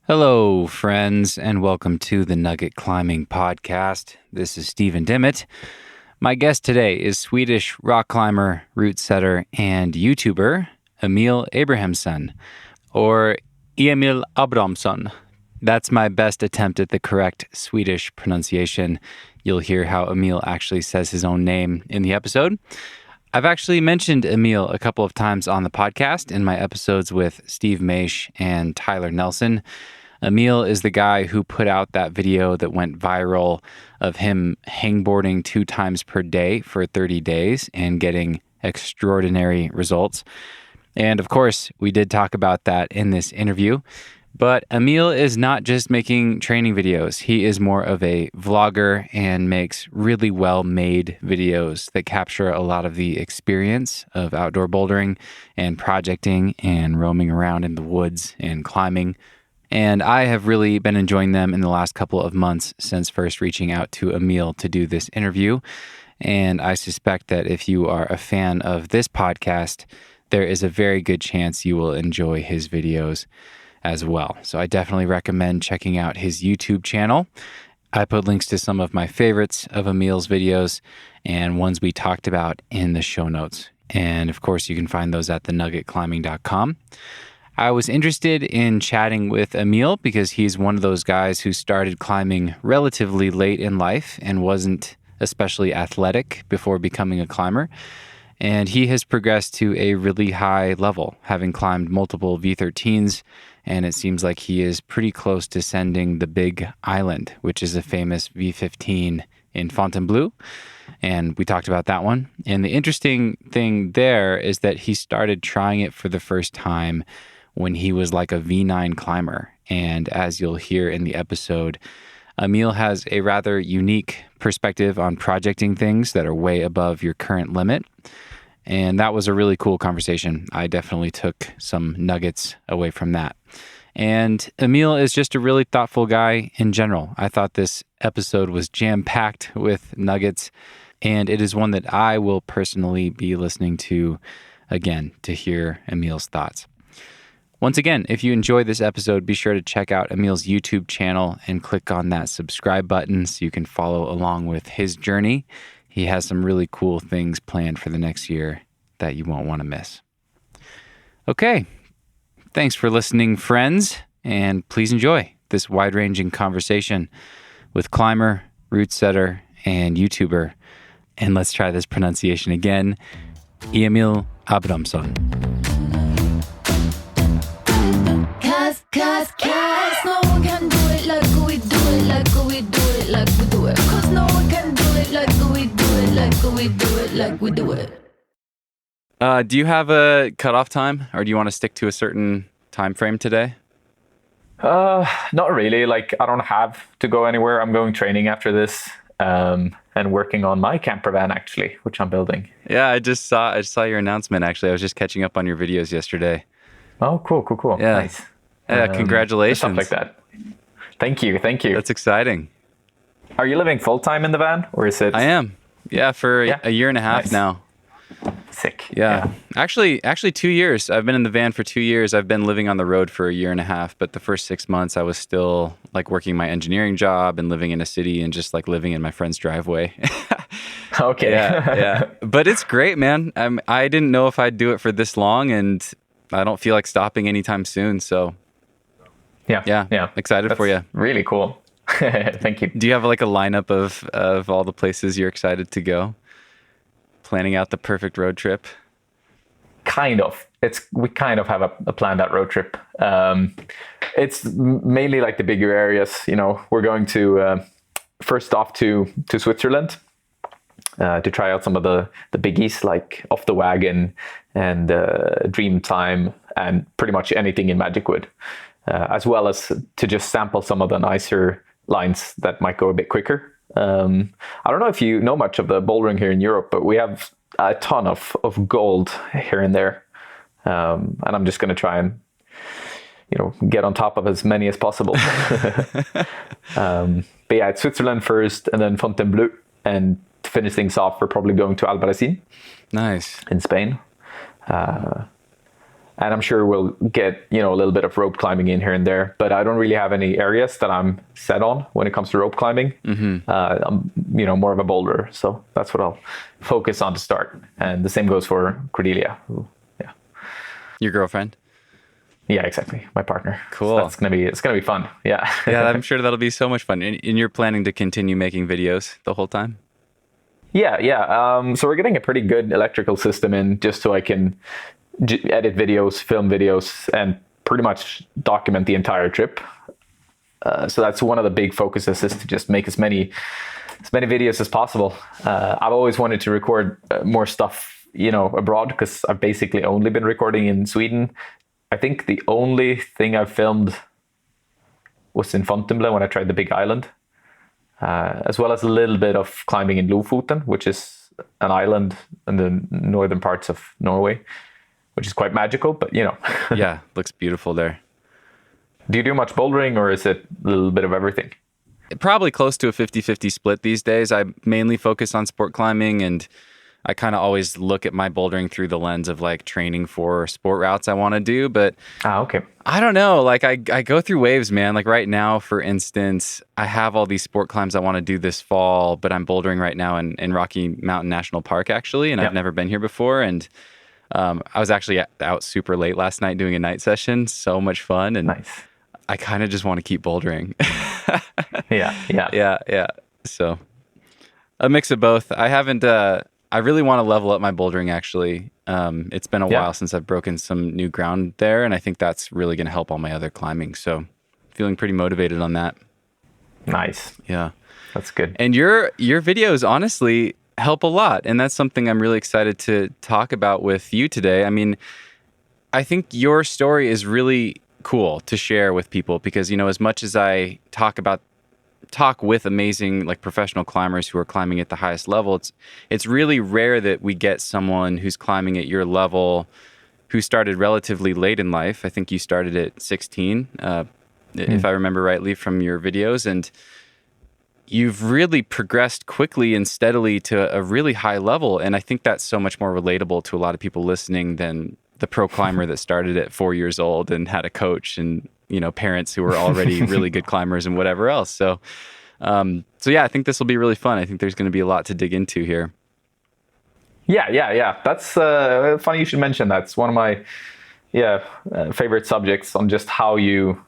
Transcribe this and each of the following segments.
Hello, friends, and welcome to the Nugget Climbing Podcast. This is Stephen Dimmitt. My guest today is Swedish rock climber, route setter, and YouTuber Emil Abrahamsson, or Emil Abrahamsson. That's my best attempt at the correct Swedish pronunciation. You'll hear how Emil actually says his own name in the episode. I've actually mentioned Emil a couple of times on the podcast in my episodes with Steve Maish and Tyler Nelson. Emil is the guy who put out that video that went viral of him hangboarding 2 times per day for 30 days and getting extraordinary results. And of course, we did talk about that in this interview. But Emil is not just making training videos. He is more of a vlogger and makes really well-made videos that capture a lot of the experience of outdoor bouldering and projecting and roaming around in the woods and climbing. And I have really been enjoying them in the last couple of months since first reaching out to Emil to do this interview. And I suspect that if you are a fan of this podcast, there is a very good chance you will enjoy his videos as well. So I definitely recommend checking out his YouTube channel. I put links to some of my favorites of Emil's videos and ones we talked about in the show notes. And of course, you can find those at thenuggetclimbing.com. I was interested in chatting with Emil because he's one of those guys who started climbing relatively late in life and wasn't especially athletic before becoming a climber. And he has progressed to a really high level, having climbed multiple V13s, and it seems like he is pretty close to sending the Big Island, which is a famous V15 in Fontainebleau. And we talked about that one. And the interesting thing there is that he started trying it for the first time when he was like a V9 climber. And as you'll hear in the episode, Emil has a rather unique perspective on projecting things that are way above your current limit. And that was a really cool conversation. I definitely took some nuggets away from that. And Emil is just a really thoughtful guy in general. I thought this episode was jam-packed with nuggets, and it is one that I will personally be listening to again to hear Emil's thoughts. Once again, if you enjoyed this episode, be sure to check out Emil's YouTube channel and click on that subscribe button so you can follow along with his journey. He has some really cool things planned for the next year that you won't want to miss. Okay, thanks for listening, friends, and please enjoy this wide-ranging conversation with climber, route setter, and YouTuber. And let's try this pronunciation again, Emil Abrahamsson. Cause no one can do it like we do it, like we do it, like we do it. Cause no one can do it like we do it, like we do it, like we do it. Do you have a cutoff time, or do you want to stick to a certain time frame today? Not really. Like, I don't have to go anywhere. I'm going training after this, and working on my camper van actually, which I'm building. Yeah, I just saw your announcement. Actually, I was just catching up on your videos yesterday. Oh, cool. Yeah. Nice. Yeah, congratulations. Stuff like that. Thank you. That's exciting. Are you living full time in the van, or is it? I am. Yeah, for a year and a half now. Sick. Yeah. Actually 2 years. I've been in the van for 2 years. I've been living on the road for a year and a half, but the first 6 months I was still like working my engineering job and living in a city and just like living in my friend's driveway. Okay. Yeah. But it's great, man. I didn't know if I'd do it for this long, and I don't feel like stopping anytime soon. So yeah. Excited for you. Really cool. Thank you. Do you have like a lineup of all the places you're excited to go? Planning out the perfect road trip? Kind of. We kind of have a planned out road trip. It's mainly like the bigger areas. You know, we're going to first off to Switzerland to try out some of the biggies like Off the Wagon and Dream Time and pretty much anything in Magic Wood, as well as to just sample some of the nicer lines that might go a bit quicker. I don't know if you know much of the bouldering here in Europe, but we have a ton of gold here and there. And I'm just going to try and, get on top of as many as possible. But yeah, it's Switzerland first and then Fontainebleau. And to finish things off, we're probably going to Albarracin. Nice. In Spain. And I'm sure we'll get, a little bit of rope climbing in here and there, but I don't really have any areas that I'm set on when it comes to rope climbing. I'm, more of a boulderer. So that's what I'll focus on to start. And the same goes for Cordelia. Yeah. Your girlfriend? Yeah, exactly. My partner. Cool. So it's gonna be fun. Yeah. Yeah, I'm sure that'll be so much fun. And you're planning to continue making videos the whole time? Yeah. So we're getting a pretty good electrical system in just so I can edit videos, film videos, and pretty much document the entire trip. So that's one of the big focuses, is to just make as many videos as possible. I've always wanted to record more stuff, abroad, because I've basically only been recording in Sweden. I think the only thing I've filmed was in Fontainebleau when I tried the Big Island, as well as a little bit of climbing in Lofoten, which is an island in the northern parts of Norway, which is quite magical, but Yeah, looks beautiful there. Do you do much bouldering, or is it a little bit of everything? Probably close to a 50-50 split these days. I mainly focus on sport climbing, and I kind of always look at my bouldering through the lens of like training for sport routes I want to do. But okay. I don't know. Like I go through waves, man. Like right now, for instance, I have all these sport climbs I want to do this fall, but I'm bouldering right now in Rocky Mountain National Park, actually. And I've never been here before. And I was actually out super late last night doing a night session. So much fun. And nice. I kind of just want to keep bouldering. Yeah. So a mix of both. I really want to level up my bouldering, actually. It's been a while since I've broken some new ground there, and I think that's really going to help all my other climbing. So feeling pretty motivated on that. Nice. Yeah. That's good. And your videos, honestly, help a lot. And that's something I'm really excited to talk about with you today. I mean, I think your story is really cool to share with people because, as much as I talk with amazing like professional climbers who are climbing at the highest level, it's really rare that we get someone who's climbing at your level who started relatively late in life. I think you started at 16, if I remember rightly from your videos, and you've really progressed quickly and steadily to a really high level. And I think that's so much more relatable to a lot of people listening than the pro climber that started at 4 years old and had a coach and parents who were already really good climbers and whatever else. So yeah, I think this will be really fun. I think there's going to be a lot to dig into here. Yeah. That's funny you should mention that. It's one of my favorite subjects, on just how you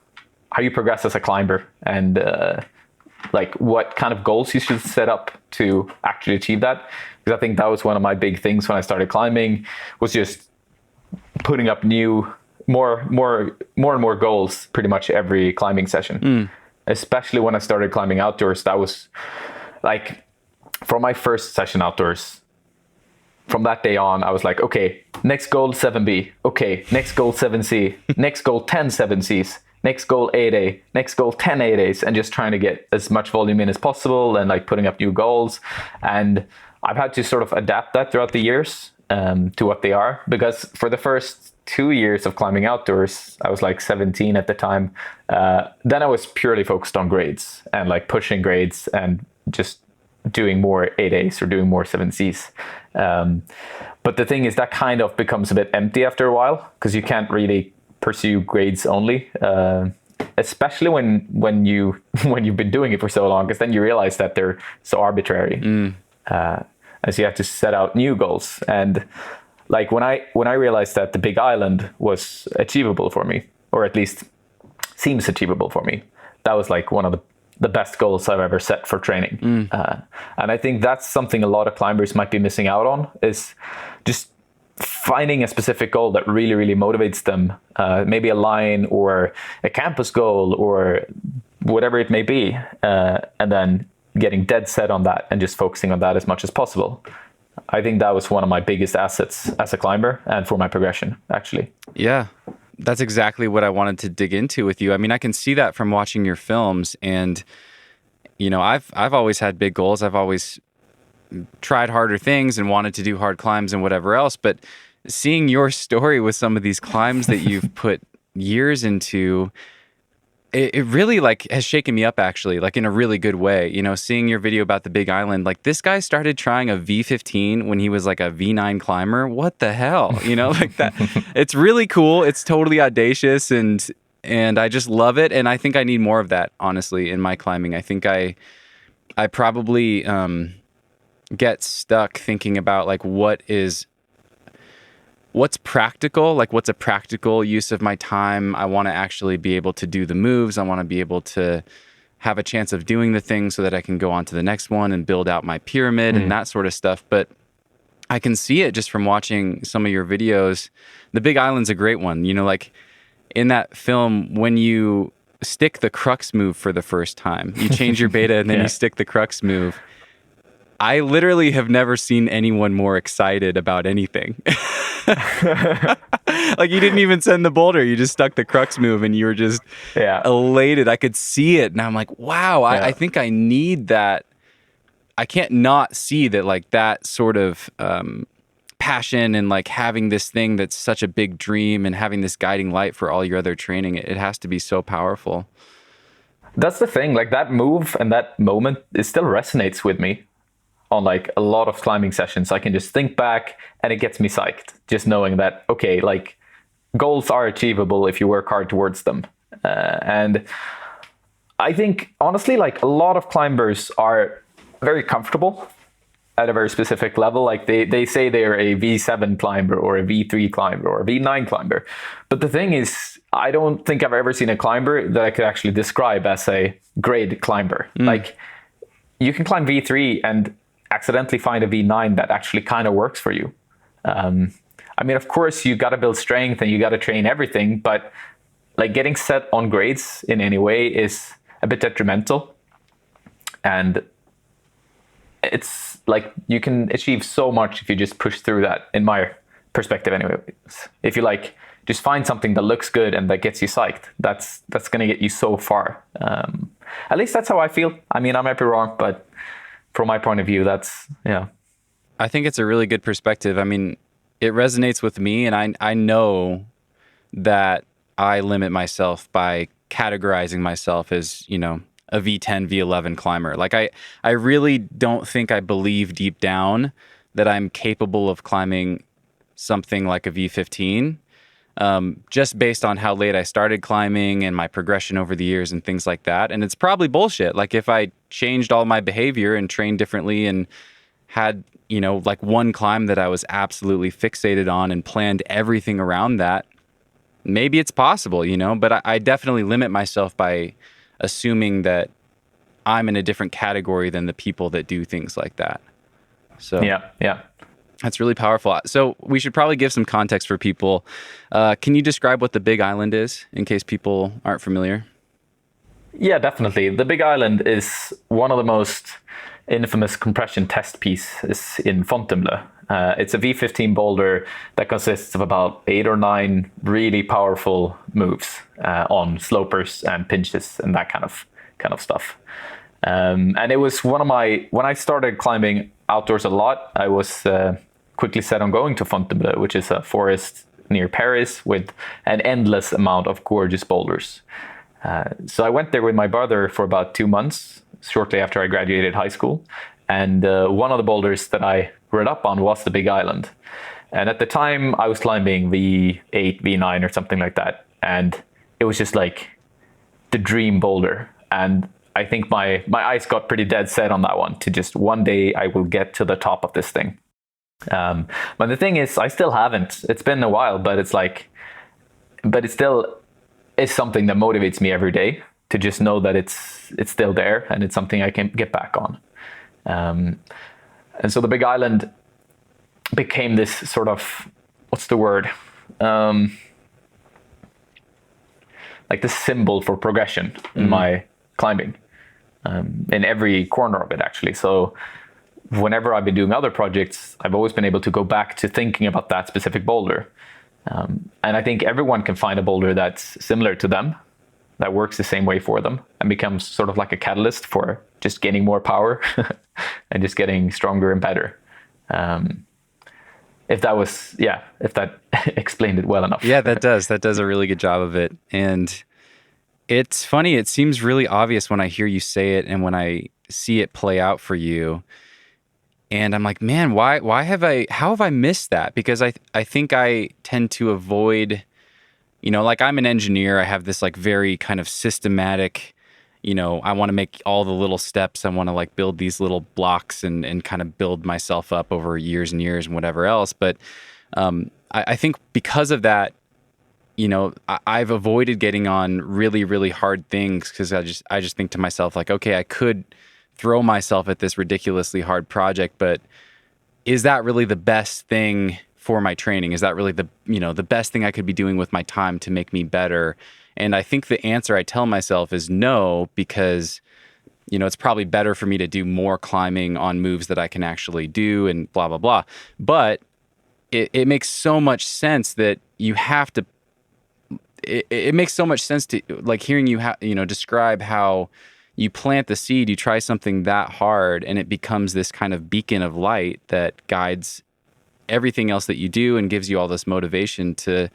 progress as a climber, and like what kind of goals you should set up to actually achieve that. Because I think that was one of my big things when I started climbing, was just putting up more and more goals pretty much every climbing session. Especially when I started climbing outdoors. That was like, from my first session outdoors, from that day on, I was like, okay, next goal 7B, okay, next goal 7C, next goal 10 7Cs, next goal 8A, next goal 10 8As, and just trying to get as much volume in as possible, and like putting up new goals. And I've had to sort of adapt that throughout the years to what they are, because for the first 2 years of climbing outdoors, I was like 17 at the time. Then I was purely focused on grades and like pushing grades and just doing more 8As or doing more 7Cs. But the thing is, that kind of becomes a bit empty after a while, because you can't really pursue grades only, especially when you've been doing it for so long, because then you realize that they're so arbitrary. And so you have to set out new goals. And like when I realized that the Big Island was achievable for me, or at least seems achievable for me, that was like one of the best goals I've ever set for training. And I think that's something a lot of climbers might be missing out on, is just finding a specific goal that really, really motivates them. Maybe a line or a campus goal or whatever it may be. And then getting dead set on that and just focusing on that as much as possible. I think that was one of my biggest assets as a climber and for my progression, actually. Yeah, that's exactly what I wanted to dig into with you. I mean, I can see that from watching your films, and I've always had big goals. I've always tried harder things and wanted to do hard climbs and whatever else. But seeing your story with some of these climbs that you've put years into, it really like has shaken me up actually, like in a really good way. You know, seeing your video about the Big Island, like this guy started trying a V15 when he was like a V9 climber. What the hell? You know, like that. It's really cool. It's totally audacious and I just love it. And I think I need more of that, honestly, in my climbing. I think I probably get stuck thinking about like what's practical, like what's a practical use of my time. I want to actually be able to do the moves. I want to be able to have a chance of doing the thing so that I can go on to the next one and build out my pyramid and that sort of stuff. But I can see it just from watching some of your videos. The Big Island's a great one. You know, like in that film, when you stick the crux move for the first time, you change your beta and then you stick the crux move. I literally have never seen anyone more excited about anything. Like you didn't even send the boulder. You just stuck the crux move and you were just elated. I could see it. And I'm like, wow, I think I need that. I can't not see that, like that sort of passion and like having this thing that's such a big dream and having this guiding light for all your other training. It has to be so powerful. That's the thing. Like that move and that moment, it still resonates with me. On like a lot of climbing sessions, I can just think back and it gets me psyched. Just knowing that, okay, like goals are achievable if you work hard towards them. And I think honestly, like a lot of climbers are very comfortable at a very specific level. Like they say they're a V7 climber or a V3 climber or a V9 climber. But the thing is, I don't think I've ever seen a climber that I could actually describe as a grade climber. Like you can climb V3 and accidentally find a V9 that actually kind of works for you. I mean, of course, you got to build strength and you got to train everything, but like getting set on grades in any way is a bit detrimental. And it's like you can achieve so much if you just push through that, in my perspective anyways. If you like just find something that looks good and that gets you psyched, that's going to get you so far. At least that's how I feel. I mean, I might be wrong, but from my point of view, that's, I think it's a really good perspective. I mean, it resonates with me, and I know that I limit myself by categorizing myself as, you know, a V10, V11 climber. Like I really don't think I believe deep down that I'm capable of climbing something like a V15. Just based on how late I started climbing and my progression over the years and things like that. And it's probably bullshit. Like if I changed all my behavior and trained differently and had, you know, like one climb that I was absolutely fixated on and planned everything around that, maybe it's possible, you know, but I definitely limit myself by assuming that I'm in a different category than the people that do things like that. So yeah. That's really powerful. So we should probably give some context for people. Can you describe what the Big Island is in case people aren't familiar? Yeah, definitely. The Big Island is one of the most infamous compression test pieces in Fontainebleau. It's a V15 boulder that consists of about 8 or 9 really powerful moves on slopers and pinches and that kind of stuff. And it was one of my, when I started climbing outdoors a lot, I was quickly set on going to Fontainebleau, which is a forest near Paris with an endless amount of gorgeous boulders. So I went there with my brother for about 2 months, shortly after I graduated high school. And one of the boulders that I read up on was the Big Island. And at the time I was climbing V8, V9 or something like that. And it was just like the dream boulder. And I think my eyes got pretty dead set on that one, to just one day I will get to the top of this thing. But the thing is, I still haven't. It's been a while, but it's still is something that motivates me every day, to just know that it's still there and it's something I can get back on. And so the Big Island became this sort of, what's the word? Like the symbol for progression in my climbing, in every corner of it, actually. So whenever I've been doing other projects, I've always been able to go back to thinking about that specific boulder. And I think everyone can find a boulder that's similar to them, that works the same way for them, and becomes sort of like a catalyst for just gaining more power and just getting stronger and better. If that explained it well enough. Yeah, that does a really good job of it. And It's funny. It seems really obvious when I hear you say it and when I see it play out for you. And I'm like, man, how have I missed that? Because I think I tend to avoid, like I'm an engineer. I have this like very kind of systematic, I want to make all the little steps. I want to like build these little blocks and kind of build myself up over years and years and whatever else. But I think because of that, I've avoided getting on really, really hard things because I just think to myself like, okay, I could throw myself at this ridiculously hard project, but is that really the best thing for my training? Is that really the best thing I could be doing with my time to make me better? And I think the answer I tell myself is no, because it's probably better for me to do more climbing on moves that I can actually do and blah, blah, blah. But it makes so much sense that you have to, it makes so much sense to like hearing you, describe how you plant the seed, you try something that hard, and it becomes this kind of beacon of light that guides everything else that you do and gives you all this motivation to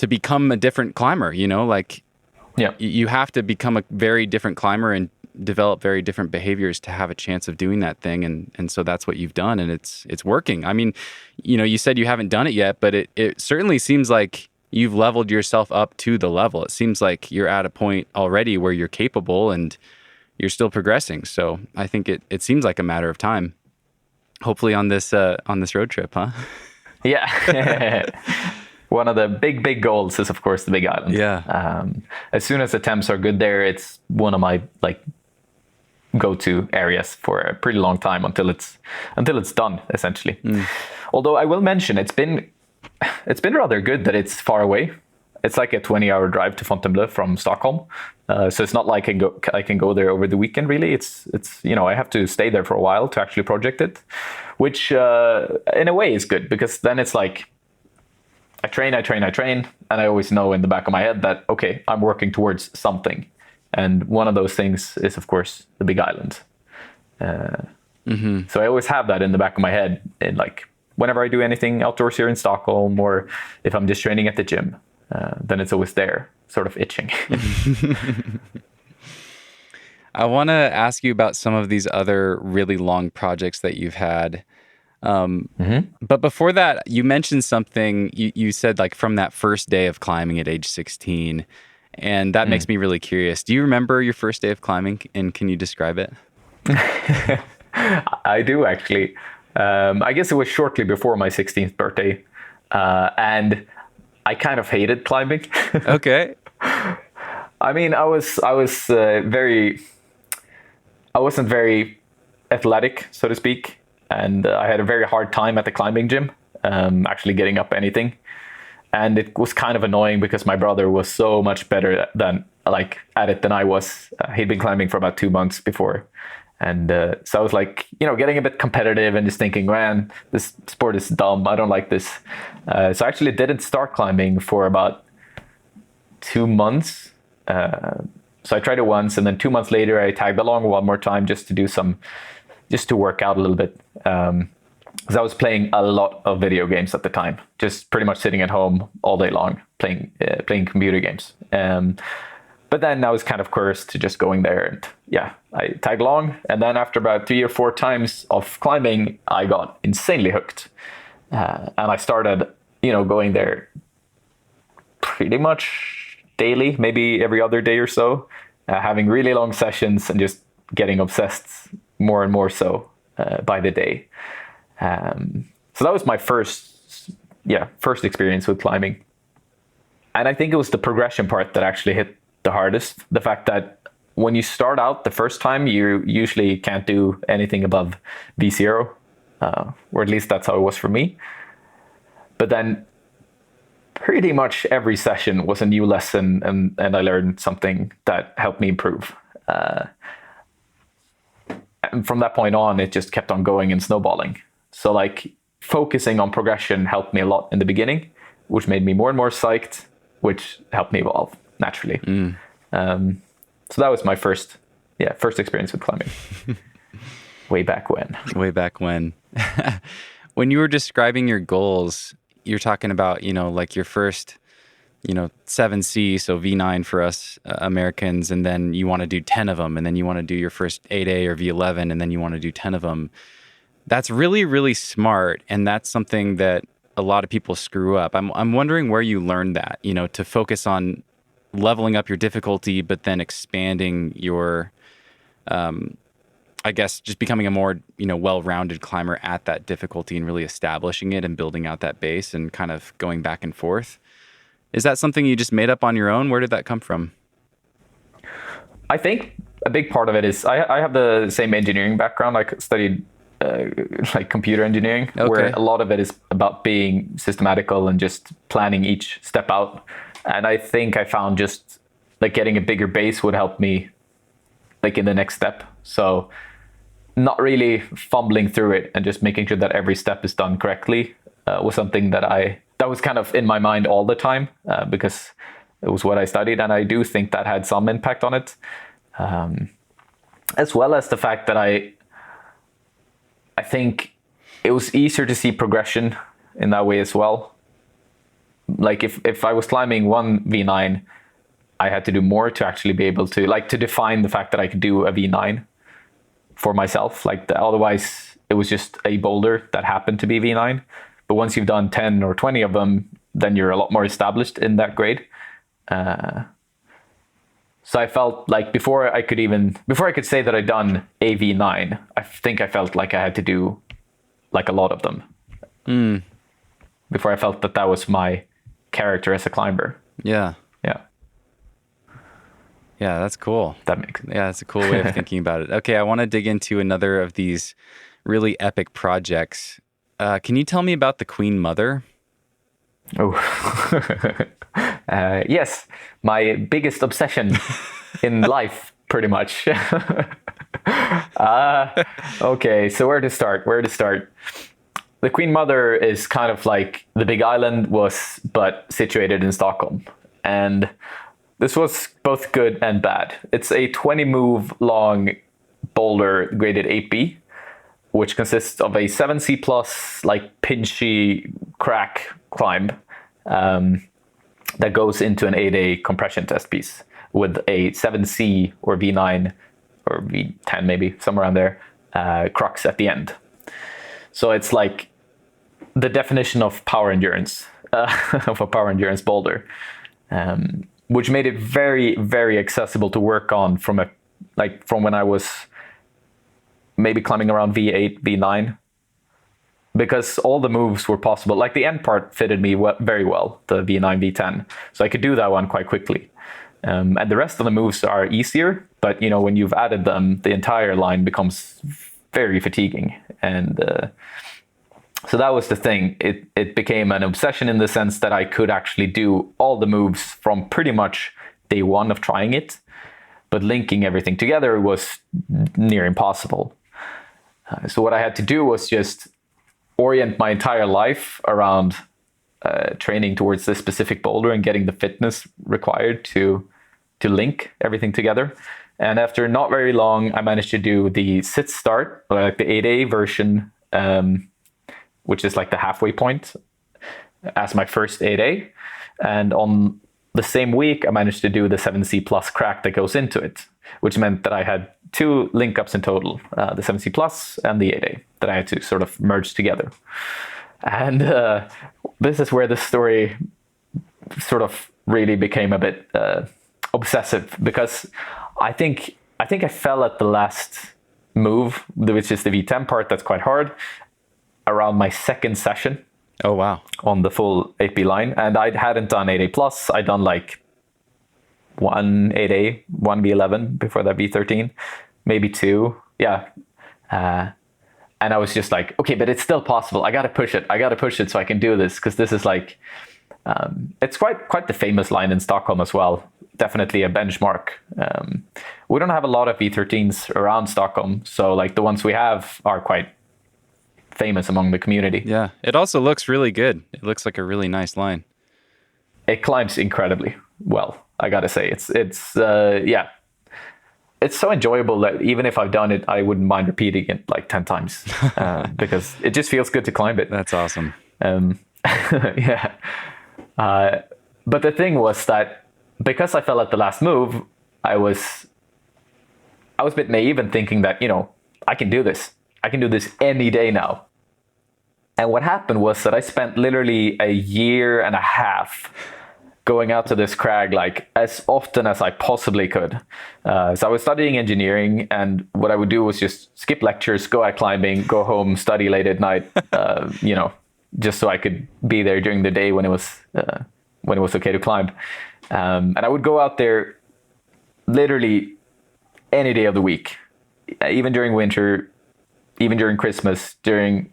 become a different climber, like you have to become a very different climber and develop very different behaviors to have a chance of doing that thing. And so that's what you've done, and it's working. I mean, you said you haven't done it yet, but it certainly seems like you've leveled yourself up to the level. It seems like you're at a point already where you're capable and you're still progressing. So I think it seems like a matter of time. Hopefully on this road trip, huh? Yeah. One of the big goals is, of course, the Big Island. Yeah. As soon as attempts are good there, it's one of my go-to areas for a pretty long time until it's done, essentially. Although I will mention it's been rather good that it's far away. It's like a 20-hour drive to Fontainebleau from Stockholm. So it's not like I can go there over the weekend, really. It's I have to stay there for a while to actually project it, which in a way is good, because then it's like I train, and I always know in the back of my head that, okay, I'm working towards something. And one of those things is, of course, the Big Island. So I always have that in the back of my head, in like whenever I do anything outdoors here in Stockholm, or if I'm just training at the gym, then it's always there, sort of itching. I want to ask you about some of these other really long projects that you've had. But before that, you mentioned something, you said like from that first day of climbing at age 16, and that makes me really curious. Do you remember your first day of climbing, and can you describe it? I do, actually. I guess it was shortly before my 16th birthday, and I kind of hated climbing. Okay. I mean, I wasn't very athletic, so to speak, and I had a very hard time at the climbing gym, actually getting up anything. And it was kind of annoying because my brother was so much better at it than I was. He'd been climbing for about 2 months before. And so I was like, getting a bit competitive and just thinking, man, this sport is dumb. I don't like this. So I actually didn't start climbing for about 2 months. So I tried it once, and then 2 months later, I tagged along one more time just to work out a little bit. Because I was playing a lot of video games at the time, just pretty much sitting at home all day long playing computer games. But then I was kind of cursed to just going there, and I tagged along. And then after about 3 or 4 times of climbing, I got insanely hooked. And I started, going there pretty much daily, maybe every other day or so, having really long sessions and just getting obsessed more and more so by the day. So that was my first experience with climbing. And I think it was the progression part that actually hit the hardest. The fact that when you start out the first time, you usually can't do anything above V0, or at least that's how it was for me. But then pretty much every session was a new lesson, and I learned something that helped me improve. And from that point on, it just kept on going and snowballing. So like focusing on progression helped me a lot in the beginning, which made me more and more psyched, which helped me evolve naturally. So that was my first experience with climbing. Way back when. When you were describing your goals, you're talking about, like your first 7C, so V9 for us Americans, and then you want to do 10 of them, and then you want to do your first 8A or V11, and then you want to do 10 of them. That's really, really smart, and that's something that a lot of people screw up. I'm wondering where you learned that, to focus on leveling up your difficulty, but then expanding your, I guess, just becoming a more, well-rounded climber at that difficulty and really establishing it and building out that base and kind of going back and forth. Is that something you just made up on your own? Where did that come from? I think a big part of it is I have the same engineering background. I studied like computer engineering, where a lot of it is about being systematical and just planning each step out. And I think I found just like getting a bigger base would help me like in the next step. So not really fumbling through it and just making sure that every step is done correctly was something that was kind of in my mind all the time because it was what I studied. And I do think that had some impact on it, as well as the fact that I think it was easier to see progression in that way as well. Like if I was climbing one V9, I had to do more to actually be able to define the fact that I could do a V9 for myself. Otherwise it was just a boulder that happened to be V9. But once you've done 10 or 20 of them, then you're a lot more established in that grade. So I felt like before I could say that I'd done a V9, I think I felt like I had to do like a lot of them. Before I felt that was my character as a climber. Yeah. Yeah, that's cool. That's a cool way of thinking about it. Okay, I want to dig into another of these really epic projects. Can you tell me about the Queen Mother? Oh, yes. My biggest obsession in life, pretty much. Okay, so where to start? The Queen Mother is kind of like the big island but situated in Stockholm. And this was both good and bad. It's a 20 move long boulder graded 8B, which consists of a 7C plus like pinchy crack climb that goes into an 8A compression test piece with a 7C or V9 or V10 maybe, somewhere around there, crux at the end. So it's like the definition of power endurance, of a power endurance boulder, which made it very, very accessible to work on from when I was maybe climbing around V8, V9, because all the moves were possible. Like the end part fitted me very well, the V9, V10. So I could do that one quite quickly. And the rest of the moves are easier, but when you've added them, the entire line becomes very fatiguing. And so that was the thing. It became an obsession in the sense that I could actually do all the moves from pretty much day one of trying it, but linking everything together was near impossible. So what I had to do was just orient my entire life around training towards this specific boulder and getting the fitness required to link everything together. And after not very long, I managed to do the sit start, like the 8A version, which is like the halfway point, as my first 8A. And on the same week, I managed to do the 7C plus crack that goes into it, which meant that I had 2 link ups in total, the 7C plus and the 8A, that I had to sort of merge together. And this is where the story sort of really became a bit obsessive, because I think I fell at the last move, which is the V10 part that's quite hard, around my second session. Oh, wow. On the full 8B line. And I hadn't done 8A plus. I'd done like one 8A, one V11 before that V13, maybe 2. Yeah. And I was just like, okay, but it's still possible. I got to push it so I can do this. Because this is like, it's quite the famous line in Stockholm as well. Definitely a benchmark. We don't have a lot of V13s around Stockholm. So like the ones we have are quite famous among the community. Yeah. It also looks really good. It looks like a really nice line. It climbs incredibly well, I gotta say. It's so enjoyable that even if I've done it, I wouldn't mind repeating it like 10 times because it just feels good to climb it. That's awesome. Yeah. But the thing was that because I fell at the last move, I was a bit naive in thinking that, I can do this. I can do this any day now. And what happened was that I spent literally a year and a half going out to this crag like as often as I possibly could. So I was studying engineering, and what I would do was just skip lectures, go out climbing, go home, study late at night, just so I could be there during the day when it was okay to climb. And I would go out there literally any day of the week, even during winter, even during Christmas, during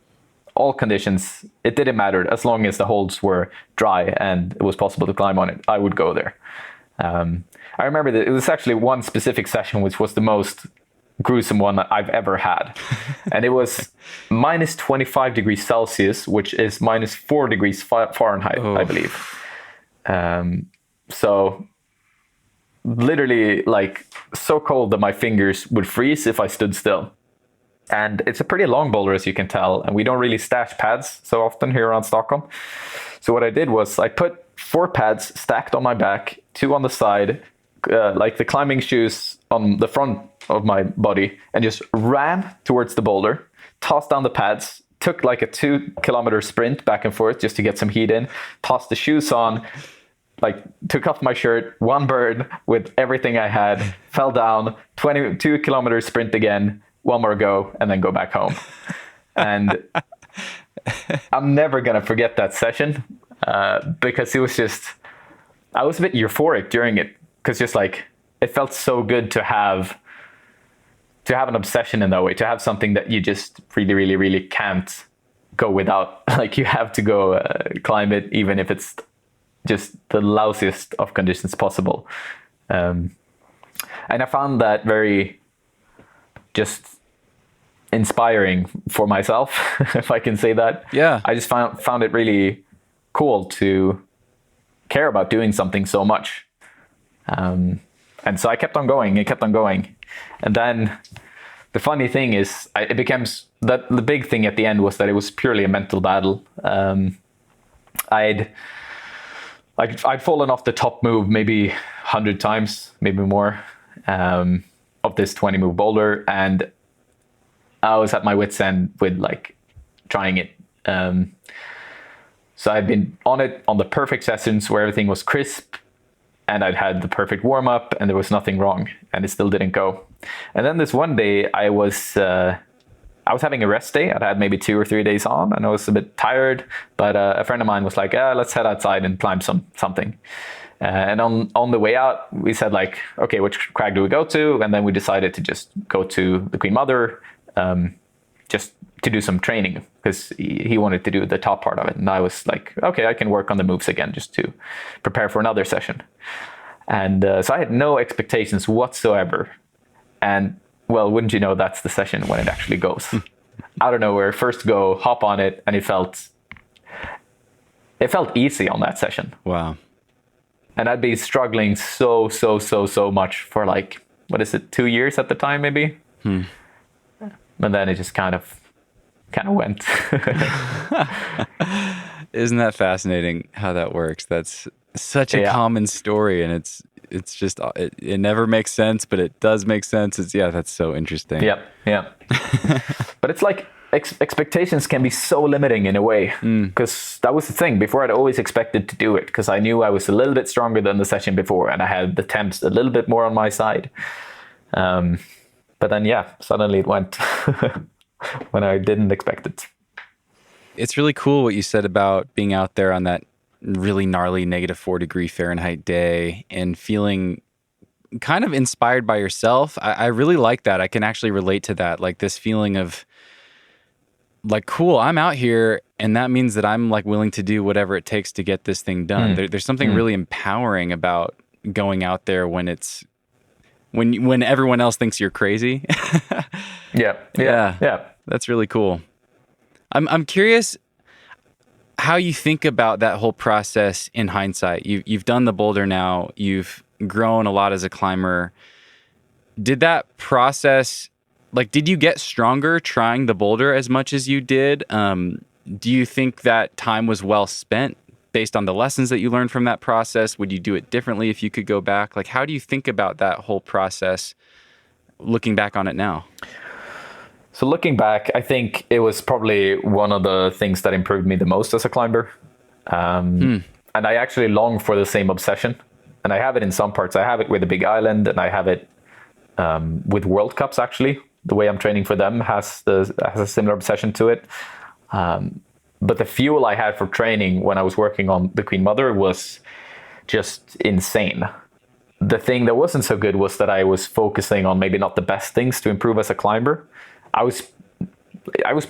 all conditions. It didn't matter as long as the holds were dry and it was possible to climb on it. I would go there. I remember that it was actually one specific session which was the most gruesome one that I've ever had. And it was minus 25 degrees Celsius, which is minus 4 degrees Fahrenheit, I believe. So literally like so cold that my fingers would freeze if I stood still. And it's a pretty long boulder, as you can tell, and we don't really stash pads so often here around Stockholm. So what I did was I put 4 pads stacked on my back, 2 on the side, like the climbing shoes on the front of my body, and just ran towards the boulder, tossed down the pads, took like a 2-kilometer sprint back and forth just to get some heat in, tossed the shoes on, like took off my shirt, one bird with everything I had, fell down, 2-kilometer sprint again, one more go, and then go back home. And I'm never going to forget that session because it was just, I was a bit euphoric during it because just like, it felt so good to have an obsession in that way, to have something that you just really, really, really can't go without. Like you have to go climb it, even if it's just the lousiest of conditions possible. And I found that very just inspiring for myself, if I can say that. Yeah. I just found it really cool to care about doing something so much. And so I kept on going And then the funny thing is, it becomes that the big thing at the end was that it was purely a mental battle. I'd fallen off the top move maybe 100 times, maybe more, of this 20 move boulder, and I was at my wit's end with like trying it. So I'd been on it on the perfect sessions where everything was crisp, and I'd had the perfect warm up, and there was nothing wrong, and it still didn't go. And then this one day, I was having a rest day. I'd had maybe 2 or 3 days on, and I was a bit tired. But a friend of mine was like, "Let's head outside and climb something." And on the way out, we said like, "Okay, which crag do we go to?" And then we decided to just go to the Queen Mother, just to do some training, because he wanted to do the top part of it. And I was like, "Okay, I can work on the moves again just to prepare for another session." And so I had no expectations whatsoever. And well, wouldn't you know, that's the session when it actually goes. Out of nowhere, first go, hop on it, and it felt easy on that session. Wow. And I'd been struggling so much for like, 2 years at the time, maybe? And then it just kind of went. Isn't that fascinating how that works? That's such a common story, and it's just, it never makes sense, but it does make sense. That's so interesting. Yeah. But it's like expectations can be so limiting in a way, because that was the thing. Before, I'd always expected to do it because I knew I was a little bit stronger than the session before, and I had the temps a little bit more on my side. But then, suddenly it went when I didn't expect it. It's really cool what you said about being out there on that really gnarly -4 degree Fahrenheit day and feeling kind of inspired by yourself. I really like that. I can actually relate to that. Like this feeling of like, cool, I'm out here, and that means that I'm like willing to do whatever it takes to get this thing done. There's something really empowering about going out there when it's when everyone else thinks you're crazy. Yeah. That's really cool. I'm curious how you think about that whole process in hindsight. You've done the boulder now. You've grown a lot as a climber. Did that process, like, did you get stronger trying the boulder as much as you did? Do you think that time was well spent based on the lessons that you learned from that process? Would you do it differently if you could go back? Like, how do you think about that whole process looking back on it now? So looking back, I think it was probably one of the things that improved me the most as a climber. And I actually long for the same obsession. And I have it in some parts. I have it with the Big Island, and I have it with World Cups, actually. The way I'm training for them has a similar obsession to it. But the fuel I had for training when I was working on the Queen Mother was just insane. The thing that wasn't so good was that I was focusing on maybe not the best things to improve as a climber. I was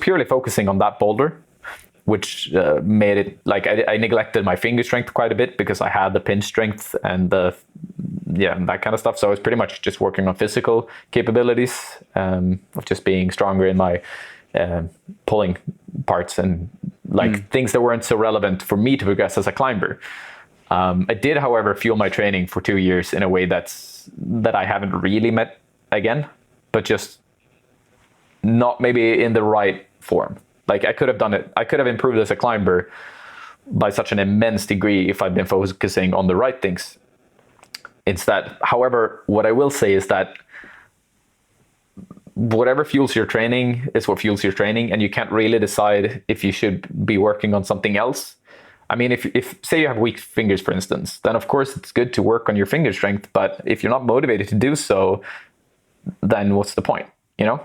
purely focusing on that boulder, which made it like I neglected my finger strength quite a bit because I had the pinch strength and that kind of stuff. So I was pretty much just working on physical capabilities of just being stronger in my pulling parts and things that weren't so relevant for me to progress as a climber. I did, however, fuel my training for 2 years in a way that I haven't really met again, but just not maybe in the right form. Like I could have done it. I could have improved as a climber by such an immense degree if I'd been focusing on the right things instead. However, what I will say is that whatever fuels your training is what fuels your training, and you can't really decide if you should be working on something else. I mean, if say you have weak fingers, for instance, then of course it's good to work on your finger strength. But if you're not motivated to do so, then what's the point? You know,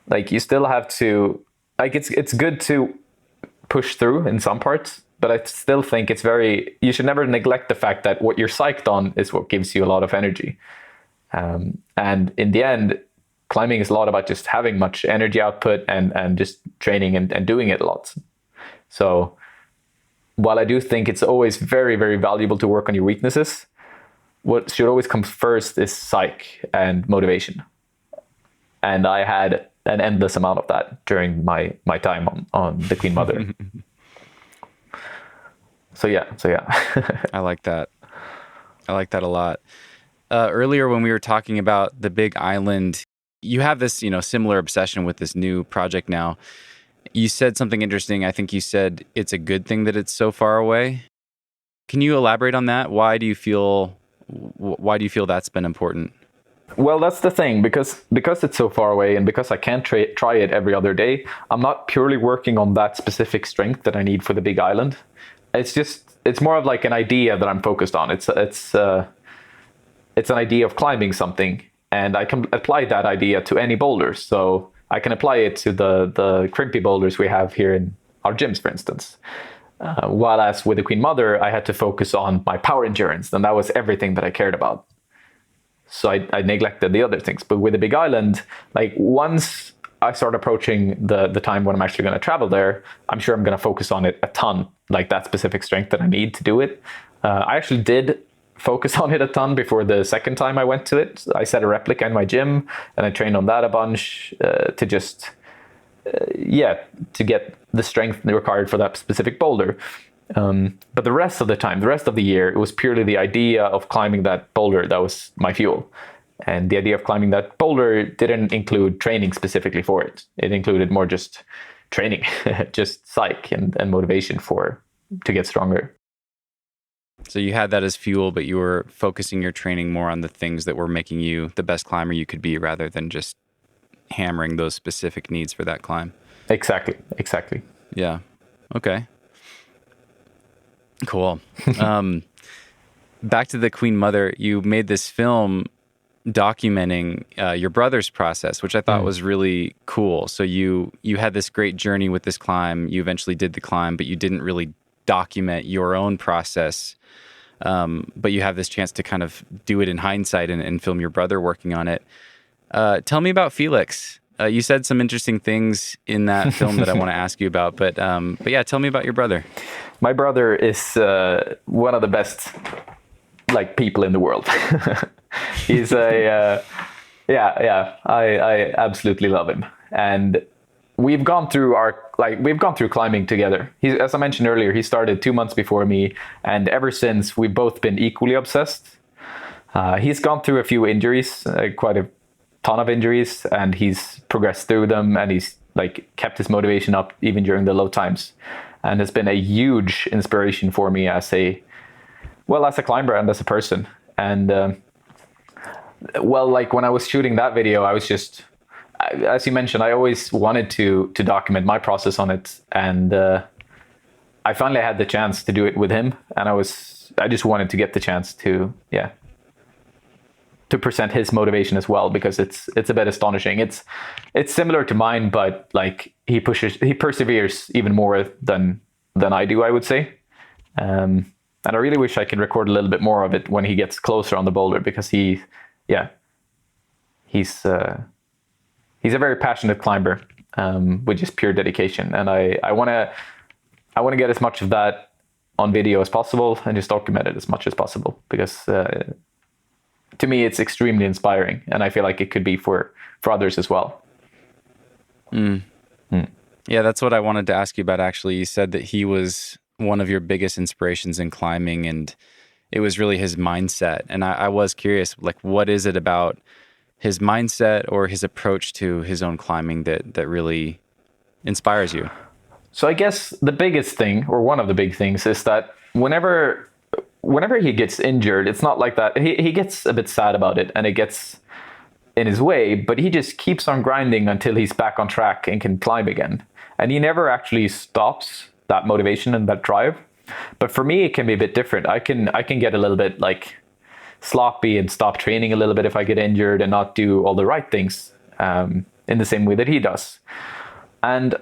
like you still have to. Like it's good to push through in some parts, but I still think you should never neglect the fact that what you're psyched on is what gives you a lot of energy. And in the end, climbing is a lot about just having much energy output and just training and doing it a lot. So while I do think it's always very, very valuable to work on your weaknesses, what should always come first is psych and motivation. And I had an endless amount of that during my time on the Queen Mother. So yeah. I like that. I like that a lot. Earlier when we were talking about the Big Island, you have this, similar obsession with this new project now. You said something interesting. I think you said it's a good thing that it's so far away. Can you elaborate on that? Why do you feel that's been important? Well, that's the thing, because it's so far away and because I can't try it every other day, I'm not purely working on that specific strength that I need for the Big Island. It's more of like an idea that I'm focused on. It's an idea of climbing something, and I can apply that idea to any boulder. So I can apply it to the crimpy boulders we have here in our gyms, for instance. While as with the Queen Mother, I had to focus on my power endurance, and that was everything that I cared about. So I neglected the other things. But with the Big Island, like once I start approaching the time when I'm actually going to travel there, I'm sure I'm going to focus on it a ton, like that specific strength that I need to do it. I actually did focus on it a ton before the second time I went to it. I set a replica in my gym and I trained on that a bunch to just, to get the strength required for that specific boulder. But the rest of the year, it was purely the idea of climbing that boulder that was my fuel. And the idea of climbing that boulder didn't include training specifically for it. It included more just training, just psych and motivation to get stronger. So you had that as fuel, but you were focusing your training more on the things that were making you the best climber you could be rather than just hammering those specific needs for that climb. Exactly. Yeah. Okay. Cool. Back to the Queen Mother, you made this film documenting your brother's process, which I thought was really cool. So you had this great journey with this climb. You eventually did the climb, but you didn't really document your own process. But you have this chance to kind of do it in hindsight and film your brother working on it. Tell me about Felix. You said some interesting things in that film that I want to ask you about, but yeah, tell me about your brother. My brother is one of the best people in the world. He's I absolutely love him, and we've gone through climbing together. As I mentioned earlier, he started 2 months before me, and ever since we've both been equally obsessed. He's gone through a few injuries, quite a ton of injuries, and he's progressed through them, and he's kept his motivation up even during the low times. and has been a huge inspiration for me as a climber and as a person. And like when I was shooting that video, I was just, as you mentioned, I always wanted to document my process on it, and I finally had the chance to do it with him, and I just wanted to get the chance to present his motivation as well, because it's a bit astonishing. It's similar to mine, but like he perseveres even more than I do, I would say. And I really wish I could record a little bit more of it when he gets closer on the boulder, because he's a very passionate climber with just pure dedication, and I want to get as much of that on video as possible and just document it as much as possible, because to me it's extremely inspiring, and I feel like it could be for others as well. Yeah, that's what I wanted to ask you about, actually. You said that he was one of your biggest inspirations in climbing, and it was really his mindset. And I was curious, like, what is it about his mindset or his approach to his own climbing that really inspires you? So I guess the biggest thing, or one of the big things, is that whenever he gets injured, it's not like that. He gets a bit sad about it, and it gets in his way, but he just keeps on grinding until he's back on track and can climb again. And he never actually stops that motivation and that drive. But for me, it can be a bit different. I can get a little bit like sloppy and stop training a little bit if I get injured and not do all the right things in the same way that he does. And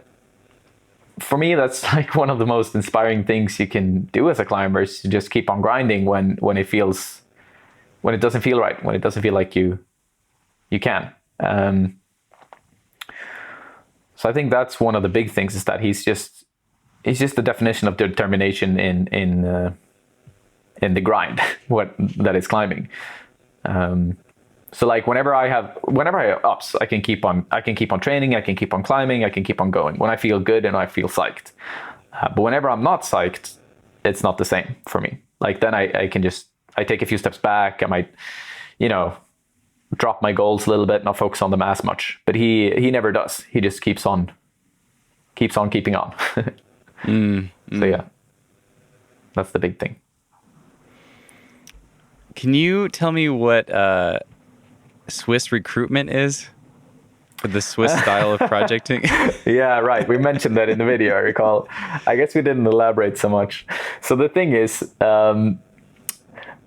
for me, that's like one of the most inspiring things you can do as a climber, is to just keep on grinding when it doesn't feel right, when it doesn't feel like you can. So I think that's one of the big things, is that he's just the definition of determination in the grind, that is climbing. So like whenever I have ups, I can keep on training, I can keep on climbing, I can keep on going when I feel good and I feel psyched. But whenever I'm not psyched, it's not the same for me. Like then I take a few steps back. I might, drop my goals a little bit, not focus on them as much. But he never does. He just keeps on keeping on. So yeah, that's the big thing. Can you tell me what Swiss recruitment is? The Swiss style of projecting? Yeah, right. We mentioned that in the video, I recall. I guess we didn't elaborate so much. So the thing is,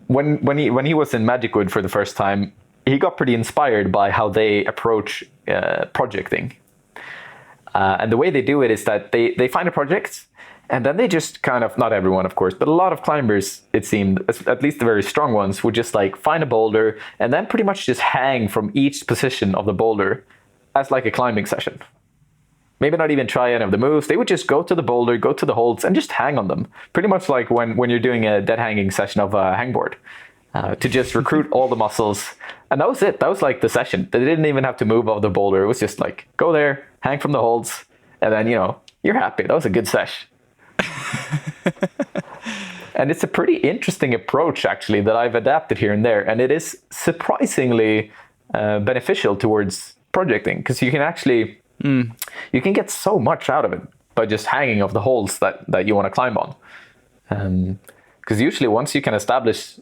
when he was in Magic Wood for the first time, he got pretty inspired by how they approach projecting. And the way they do it is that they find a project, and then they just kind of, not everyone of course, but a lot of climbers, it seemed, at least the very strong ones, would just like find a boulder and then pretty much just hang from each position of the boulder as like a climbing session. Maybe not even try any of the moves. They would just go to the boulder, go to the holds, and just hang on them. Pretty much like when you're doing a dead hanging session of a hangboard. To just recruit all the muscles. And that was it. That was like the session. They didn't even have to move off the boulder. It was just like, go there, hang from the holds, and then, you're happy. That was a good sesh. And it's a pretty interesting approach, actually, that I've adapted here and there. And it is surprisingly beneficial towards projecting, because you can actually, you can get so much out of it by just hanging off the holds that you want to climb on. Because usually once you can establish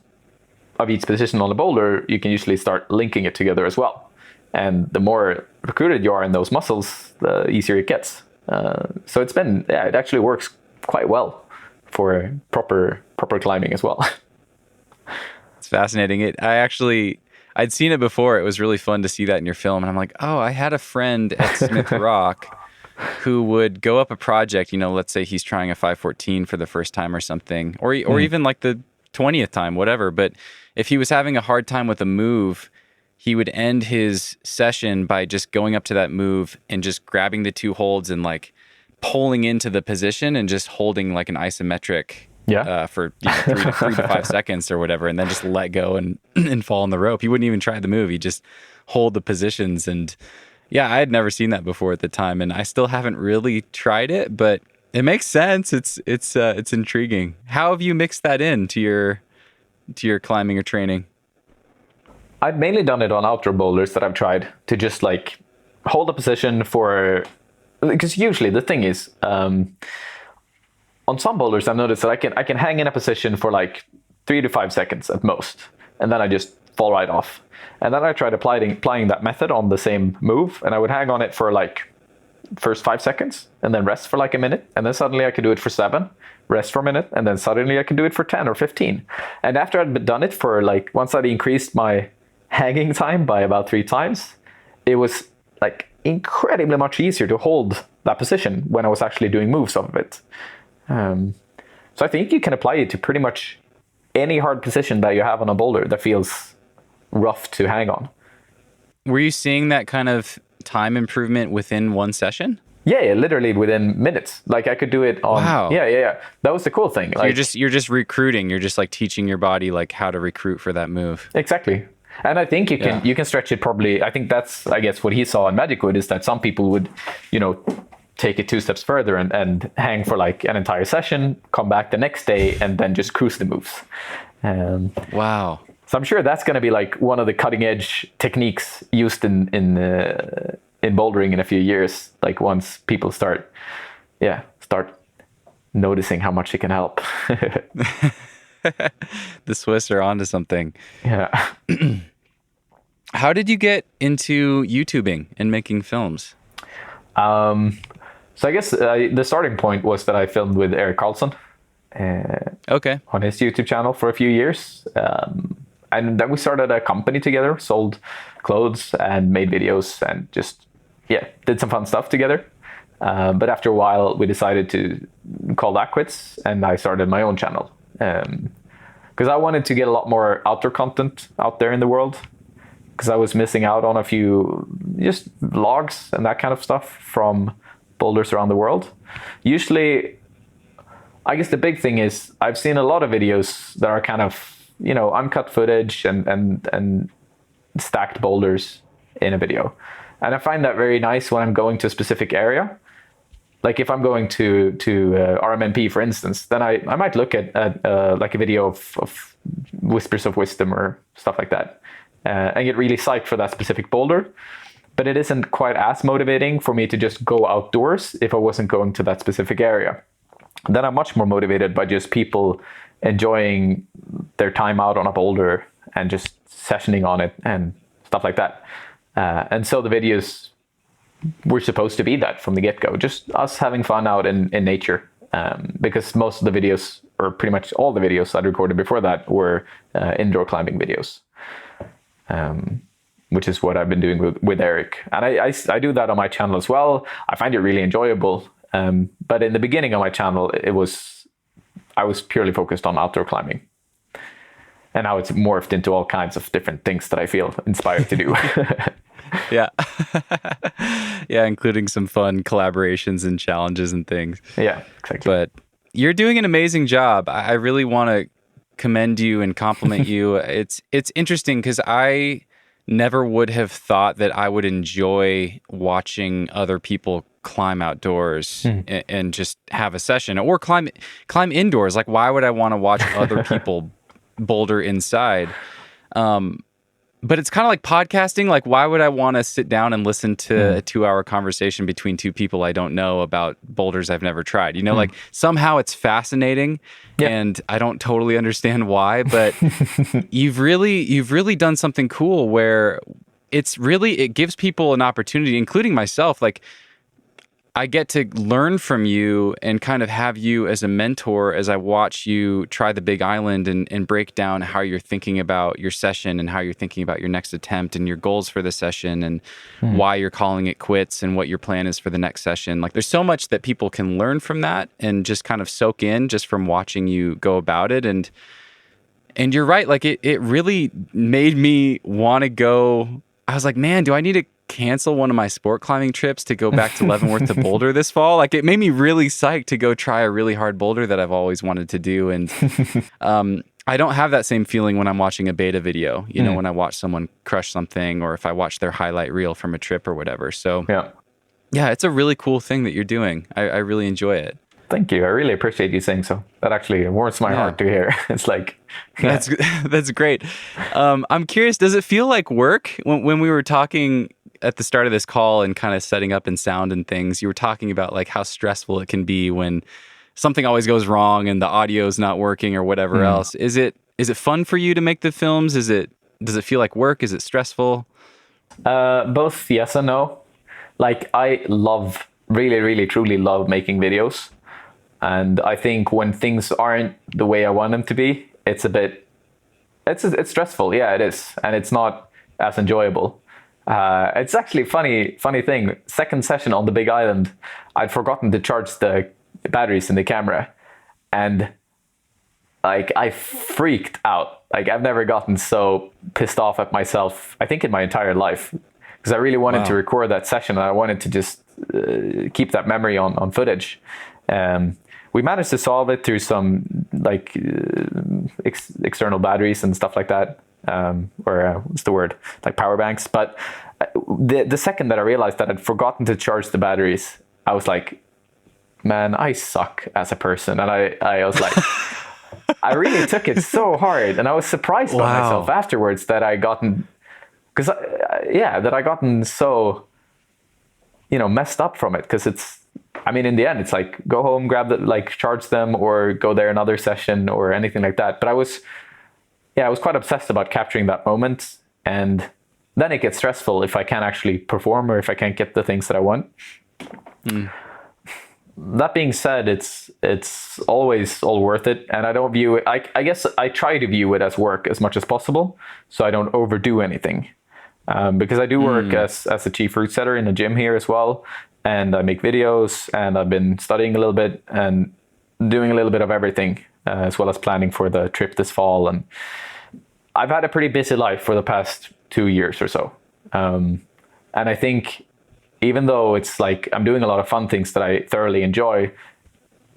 of each position on the boulder, you can usually start linking it together as well. And the more recruited you are in those muscles, the easier it gets. So it actually works quite well for proper climbing as well. It's fascinating. I'd seen it before. It was really fun to see that in your film. And I'm like, oh, I had a friend at Smith Rock who would go up a project, let's say he's trying a 514 for the first time or something, or even like the 20th time, whatever. But if he was having a hard time with a move, he would end his session by just going up to that move and just grabbing the two holds and like pulling into the position and just holding like an isometric for 3 to 5 seconds or whatever, and then just let go and fall on the rope. He wouldn't even try the move. He'd just hold the positions. And yeah, I had never seen that before at the time, and I still haven't really tried it, but it makes sense. It's intriguing. How have you mixed that in to your climbing or training? I've mainly done it on outdoor boulders that I've tried to just like hold a position for, because usually the thing is, on some boulders, I've noticed that I can hang in a position for like 3 to 5 seconds at most, and then I just fall right off. And then I tried applying that method on the same move, and I would hang on it for like first 5 seconds, and then rest for like a minute, and then suddenly I could do it for 7, rest for a minute, and then suddenly I can do it for 10 or 15. And after I'd done it for like, once I'd increased my hanging time by about 3 times, it was like incredibly much easier to hold that position when I was actually doing moves off of it. So I think you can apply it to pretty much any hard position that you have on a boulder that feels rough to hang on. Were you seeing that kind of time improvement within one session? Yeah, literally within minutes. Like I could do it on. Wow. Yeah. That was the cool thing. So like, you're just recruiting. You're just like teaching your body like how to recruit for that move. Exactly. And I think you can stretch it probably. I think that's, I guess, what he saw in Magic Wood is that some people would, take it 2 steps further and hang for like an entire session, come back the next day, and then just cruise the moves. Wow. So I'm sure that's going to be like one of the cutting edge techniques used in bouldering in a few years. Like once people start noticing how much it can help. The Swiss are onto something. Yeah. How did you get into YouTubing and making films? So I guess the starting point was that I filmed with Eric Carlson on his YouTube channel for a few years. And then we started a company together, sold clothes and made videos and just, did some fun stuff together. But after a while, we decided to call that quits, and I started my own channel. Because I wanted to get a lot more outdoor content out there in the world, because I was missing out on a few just vlogs and that kind of stuff from boulders around the world. Usually, I guess the big thing is I've seen a lot of videos that are kind of, uncut footage and stacked boulders in a video. And I find that very nice when I'm going to a specific area. Like if I'm going to RMNP, for instance, then I might look at like a video of Whispers of Wisdom or stuff like that, and get really psyched for that specific boulder. But it isn't quite as motivating for me to just go outdoors if I wasn't going to that specific area. Then I'm much more motivated by just people enjoying their time out on a boulder and just sessioning on it and stuff like that. And so the videos were supposed to be that from the get-go, just us having fun out in nature. Because most of the videos, or pretty much all the videos I'd recorded before that, were indoor climbing videos. Which is what I've been doing with Eric. And I do that on my channel as well. I find it really enjoyable. But in the beginning of my channel, I was purely focused on outdoor climbing. And now it's morphed into all kinds of different things that I feel inspired to do. Yeah. Yeah, including some fun collaborations and challenges and things. Yeah, exactly. But you're doing an amazing job. I really want to commend you and compliment you. It's interesting because I never would have thought that I would enjoy watching other people climb outdoors and just have a session, or climb indoors. Like, why would I want to watch other people boulder inside? But it's kind of like podcasting. Like, why would I want to sit down and listen to a 2-hour conversation between two people I don't know about boulders I've never tried? Like somehow it's fascinating, and I don't totally understand why. But you've really done something cool where it gives people an opportunity, including myself. Like, I get to learn from you and kind of have you as a mentor as I watch you try the big island and break down how you're thinking about your session and how you're thinking about your next attempt and your goals for the session and why you're calling it quits and what your plan is for the next session. Like, there's so much that people can learn from that and just kind of soak in just from watching you go about it. And you're right. Like, it really made me want to go. I was like, man, do I need to cancel one of my sport climbing trips to go back to Leavenworth to boulder this fall? Like, it made me really psyched to go try a really hard boulder that I've always wanted to do. And I don't have that same feeling when I'm watching a beta video, when I watch someone crush something, or if I watch their highlight reel from a trip or whatever. So yeah, it's a really cool thing that you're doing. I really enjoy it. Thank you. I really appreciate you saying so. That actually warms my heart to hear. It's like, that's great. I'm curious, does it feel like work? When we were talking at the start of this call and kind of setting up in sound and things, you were talking about like how stressful it can be when something always goes wrong and the audio's not working or whatever else. Is it fun for you to make the films? Does it feel like work? Is it stressful? Both yes and no. Like, I really, really, truly love making videos. And I think when things aren't the way I want them to be, it's it's stressful. Yeah, it is. And it's not as enjoyable. It's actually funny thing. Second session on the big island, I'd forgotten to charge the batteries in the camera. And like, I freaked out. Like, I've never gotten so pissed off at myself, I think, in my entire life. Because I really wanted to record that session, and I wanted to just keep that memory on footage. We managed to solve it through some like external batteries and stuff like that, or what's the word, like power banks. But the second that I realized that I'd forgotten to charge the batteries, I was like, man, I suck as a person. And I was like, I really took it so hard, and I was surprised by myself afterwards that I gotten, that I gotten so, messed up from it. Because in the end, it's like, go home, grab charge them, or go there another session or anything like that. But I was quite obsessed about capturing that moment. And then it gets stressful if I can't actually perform or if I can't get the things that I want. That being said, it's always all worth it. And I don't view it, I guess I try to view it as work as much as possible, so I don't overdo anything. Because I do work as a chief route setter in the gym here as well. And I make videos, and I've been studying a little bit and doing a little bit of everything, as well as planning for the trip this fall. And I've had a pretty busy life for the past 2 years or so. And I think even though it's like I'm doing a lot of fun things that I thoroughly enjoy,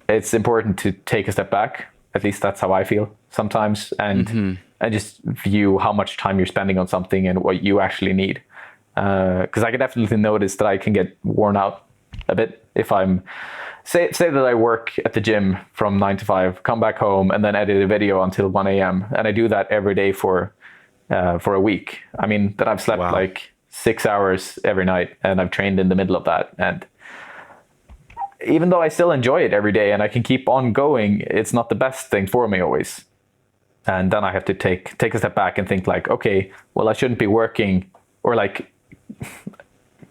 it's important to take a step back. At least that's how I feel sometimes. And just view how much time you're spending on something and what you actually need. Because I can definitely notice that I can get worn out a bit if I'm, say that I work at the gym from 9 to 5, come back home, and then edit a video until 1 a.m. And I do that every day for a week. Then I've slept like 6 hours every night, and I've trained in the middle of that. And even though I still enjoy it every day and I can keep on going, it's not the best thing for me always. And then I have to take a step back and think like, okay, well, I shouldn't be working or like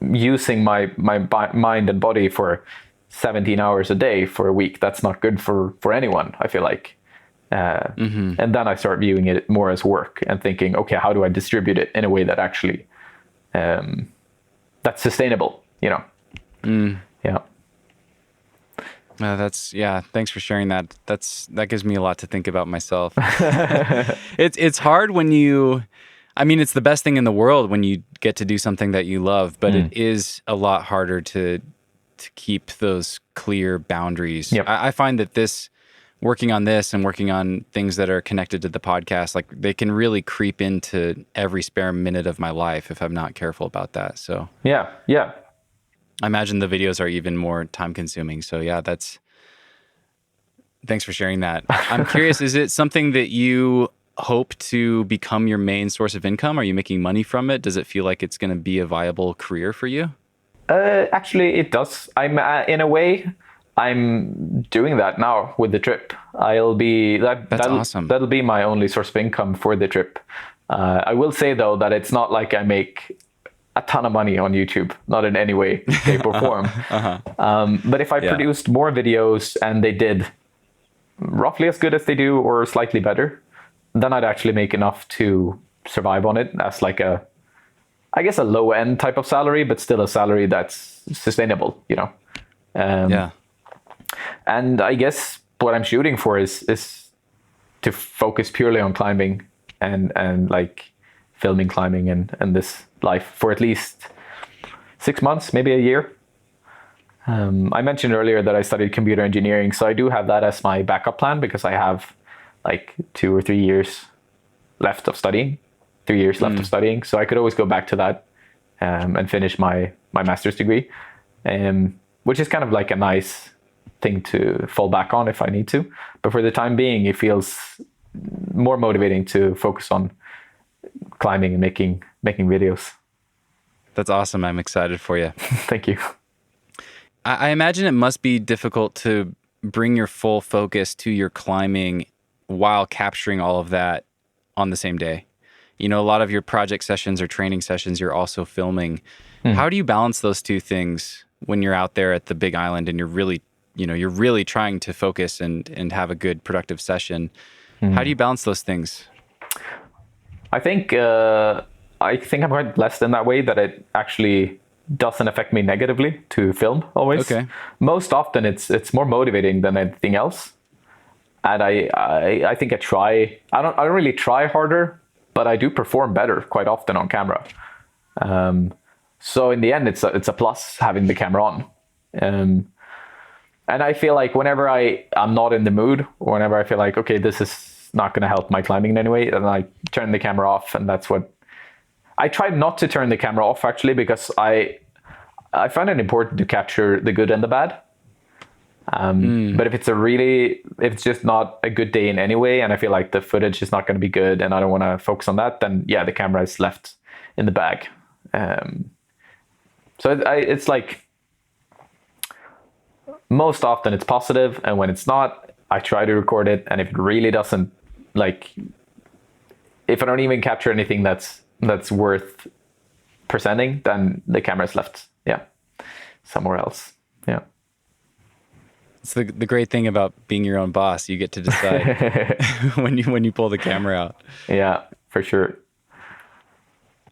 using my mind and body for 17 hours a day for a week. That's not good for anyone, I feel like. And then I start viewing it more as work and thinking, okay, how do I distribute it in a way that actually that's sustainable, Yeah. Thanks for sharing that. That gives me a lot to think about myself. It's hard when it's the best thing in the world when you get to do something that you love, but it is a lot harder to keep those clear boundaries. Yep. I find that working on this and working on things that are connected to the podcast, like they can really creep into every spare minute of my life if I'm not careful about that. So yeah. I imagine the videos are even more time consuming. So thanks for sharing that. I'm curious, is it something that you hope to become your main source of income? Are you making money from it? Does it feel like it's going to be a viable career for you? Actually, it does. I'm in a way, I'm doing that now with the trip. That's awesome. That'll be my only source of income for the trip. I will say though that it's not like I make a ton of money on YouTube, not in any way, shape, or form. But if I produced more videos and they did roughly as good as they do or slightly better, then I'd actually make enough to survive on it as like a low end type of salary, but still a salary that's sustainable, And I guess what I'm shooting for is to focus purely on climbing and like filming climbing and this life for at least 6 months, maybe a year. I mentioned earlier that I studied computer engineering, so I do have that as my backup plan because I have like 2 or 3 years left of studying, 3 years left of studying. So I could always go back to that and finish my master's degree, which is kind of like a nice thing to fall back on if I need to. But for the time being, it feels more motivating to focus on climbing and making videos. That's awesome. I'm excited for you. Thank you. I imagine it must be difficult to bring your full focus to your climbing while capturing all of that on the same day? You know, a lot of your project sessions or training sessions, you're also filming. How do you balance those two things when you're out there at the big island and you're really trying to focus and have a good productive session? How do you balance those things? I think I'm quite blessed in that way, that it actually doesn't affect me negatively to film always. Okay. Most often it's more motivating than anything else. And I think I don't really try harder, but I do perform better quite often on camera. So in the end, it's a plus having the camera on. And I feel like whenever I'm not in the mood, or whenever I feel like, okay, this is not going to help my climbing in any way, then I turn the camera off. And that's what I try not to turn the camera off, actually, because I find it important to capture the good and the bad. But if it's just not a good day in any way, and I feel like the footage is not going to be good and I don't want to focus on that, then yeah, the camera is left in the bag. So it's like, most often it's positive, and when it's not, I try to record it. And if it really doesn't, like, if I don't even capture anything that's worth presenting, then the camera's left, somewhere else. Yeah. It's the great thing about being your own boss. You get to decide when you pull the camera out. Yeah, for sure.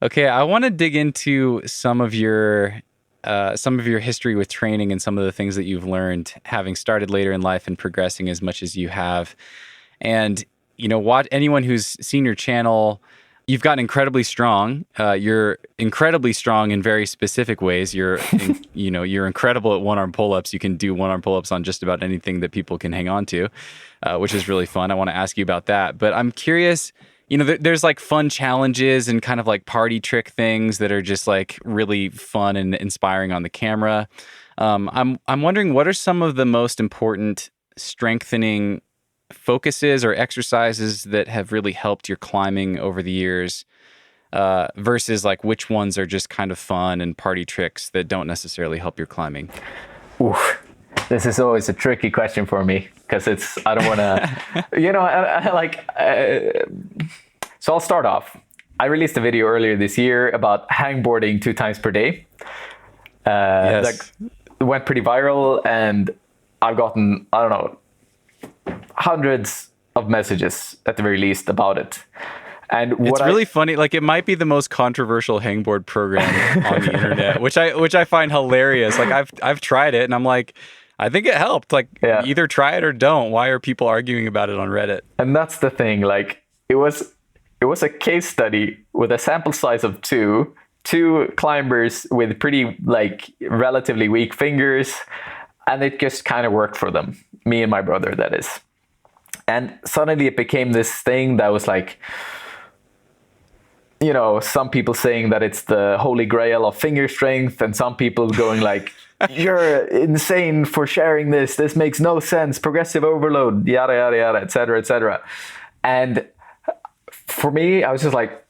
Okay, I want to dig into some of your history with training and some of the things that you've learned, having started later in life and progressing as much as you have. And anyone who's seen your channel, you've gotten incredibly strong. You're incredibly strong in very specific ways. You're incredible at one-arm pull-ups. You can do one-arm pull-ups on just about anything that people can hang on to, which is really fun. I want to ask you about that. But I'm curious, there's like fun challenges and kind of like party trick things that are just like really fun and inspiring on the camera. I'm wondering, what are some of the most important strengthening focuses or exercises that have really helped your climbing over the years, versus like which ones are just kind of fun and party tricks that don't necessarily help your climbing? Oof. This is always a tricky question for me, because I don't want to, so I'll start off. I released a video earlier this year about hangboarding 2 times per day. Yes. That went pretty viral, and I've gotten, I don't know, hundreds of messages at the very least about it. And it's really funny. Like, it might be the most controversial hangboard program on the internet, which I find hilarious. Like, I've tried it, and I'm like, I think it helped. Like, either try it or don't. Why are people arguing about it on Reddit? And that's the thing. Like, it was a case study with a sample size of two climbers with pretty, like, relatively weak fingers, and it just kind of worked for them. Me and my brother, that is. And suddenly it became this thing that was like, some people saying that it's the holy grail of finger strength, and some people going like, you're insane for sharing this. This makes no sense. Progressive overload, yada, yada, yada, et cetera, et cetera. And for me, I was just like,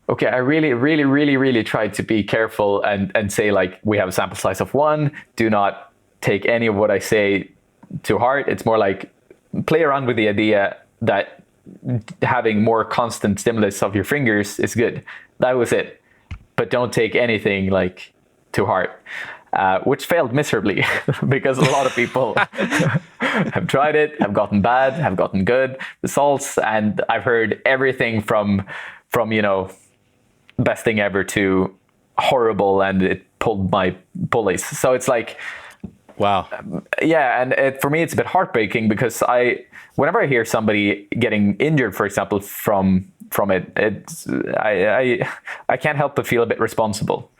okay, I really, really, really, really tried to be careful and say, like, we have a sample size of 1. Do not take any of what I say to heart. It's more like, play around with the idea that having more constant stimulus of your fingers is good. That was it. But don't take anything like to heart, which failed miserably because a lot of people have tried it, have gotten bad, have gotten good results. And I've heard everything from best thing ever to horrible, and it pulled my pulleys. So it's like, wow. Yeah, and for me, it's a bit heartbreaking, because whenever I hear somebody getting injured, for example, from it, I can't help but feel a bit responsible.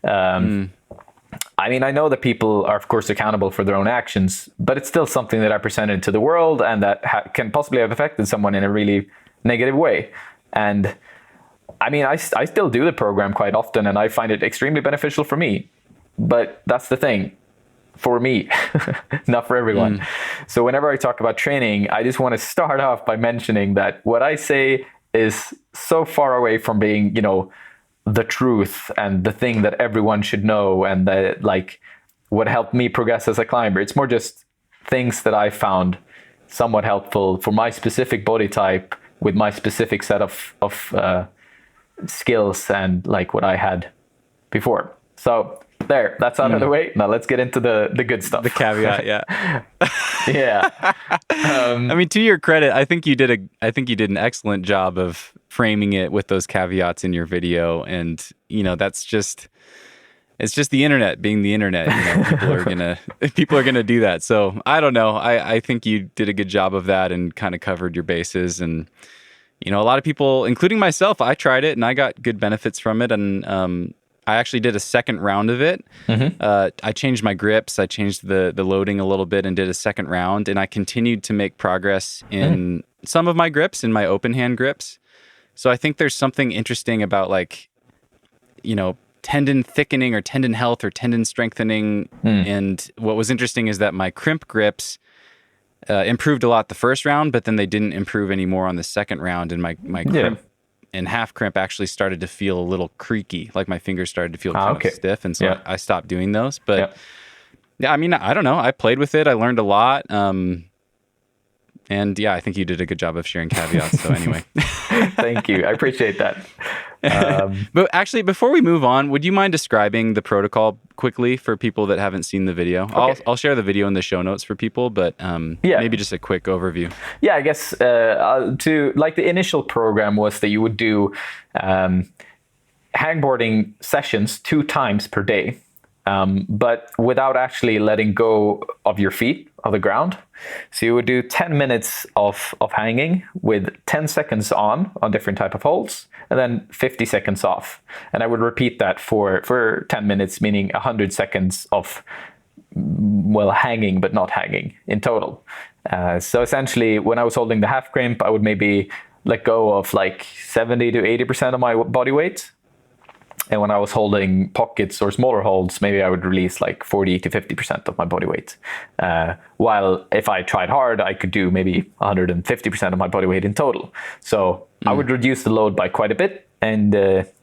I mean, I know that people are, of course, accountable for their own actions, but it's still something that I presented to the world, and that can possibly have affected someone in a really negative way. And I mean, I still do the program quite often, and I find it extremely beneficial for me. But that's the thing. For me, not for everyone. So whenever I talk about training, I just want to start off by mentioning that what I say is so far away from being, the truth and the thing that everyone should know, and that, like, what helped me progress as a climber. It's more just things that I found somewhat helpful for my specific body type with my specific set of skills and like what I had before. So there, that's out of the way. Now let's get into the good stuff. The caveat, yeah. Yeah. I mean, to your credit, I think you did an excellent job of framing it with those caveats in your video. And, it's just the internet being the internet. People are gonna do that. So I don't know. I think you did a good job of that and kind of covered your bases. And, a lot of people, including myself, I tried it and I got good benefits from it. And I actually did a second round of it. I changed my grips. I changed the loading a little bit and did a second round. And I continued to make progress in some of my grips, in my open hand grips. So I think there's something interesting about tendon thickening or tendon health or tendon strengthening. And what was interesting is that my crimp grips improved a lot the first round, but then they didn't improve anymore on the second round. And my crimp and half crimp actually started to feel a little creaky, like my fingers started to feel kind of stiff. And so I stopped doing those. But I mean, I don't know. I played with it. I learned a lot. And I think you did a good job of sharing caveats. So anyway. Thank you. I appreciate that. But actually, before we move on, would you mind describing the protocol quickly for people that haven't seen the video? Okay. I'll share the video in the show notes for people, but maybe just a quick overview. Yeah, I guess the initial program was that you would do hangboarding sessions 2 times per day, but without actually letting go of your feet of the ground. So you would do 10 minutes of hanging with 10 seconds on different type of holds, and then 50 seconds off. And I would repeat that for 10 minutes, meaning 100 seconds of, hanging but not hanging in total. So essentially, when I was holding the half crimp, I would maybe let go of like 70 to 80% of my body weight. And when I was holding pockets or smaller holds, maybe I would release like 40 to 50% of my body weight. While if I tried hard, I could do maybe 150% of my body weight in total. So I would reduce the load by quite a bit and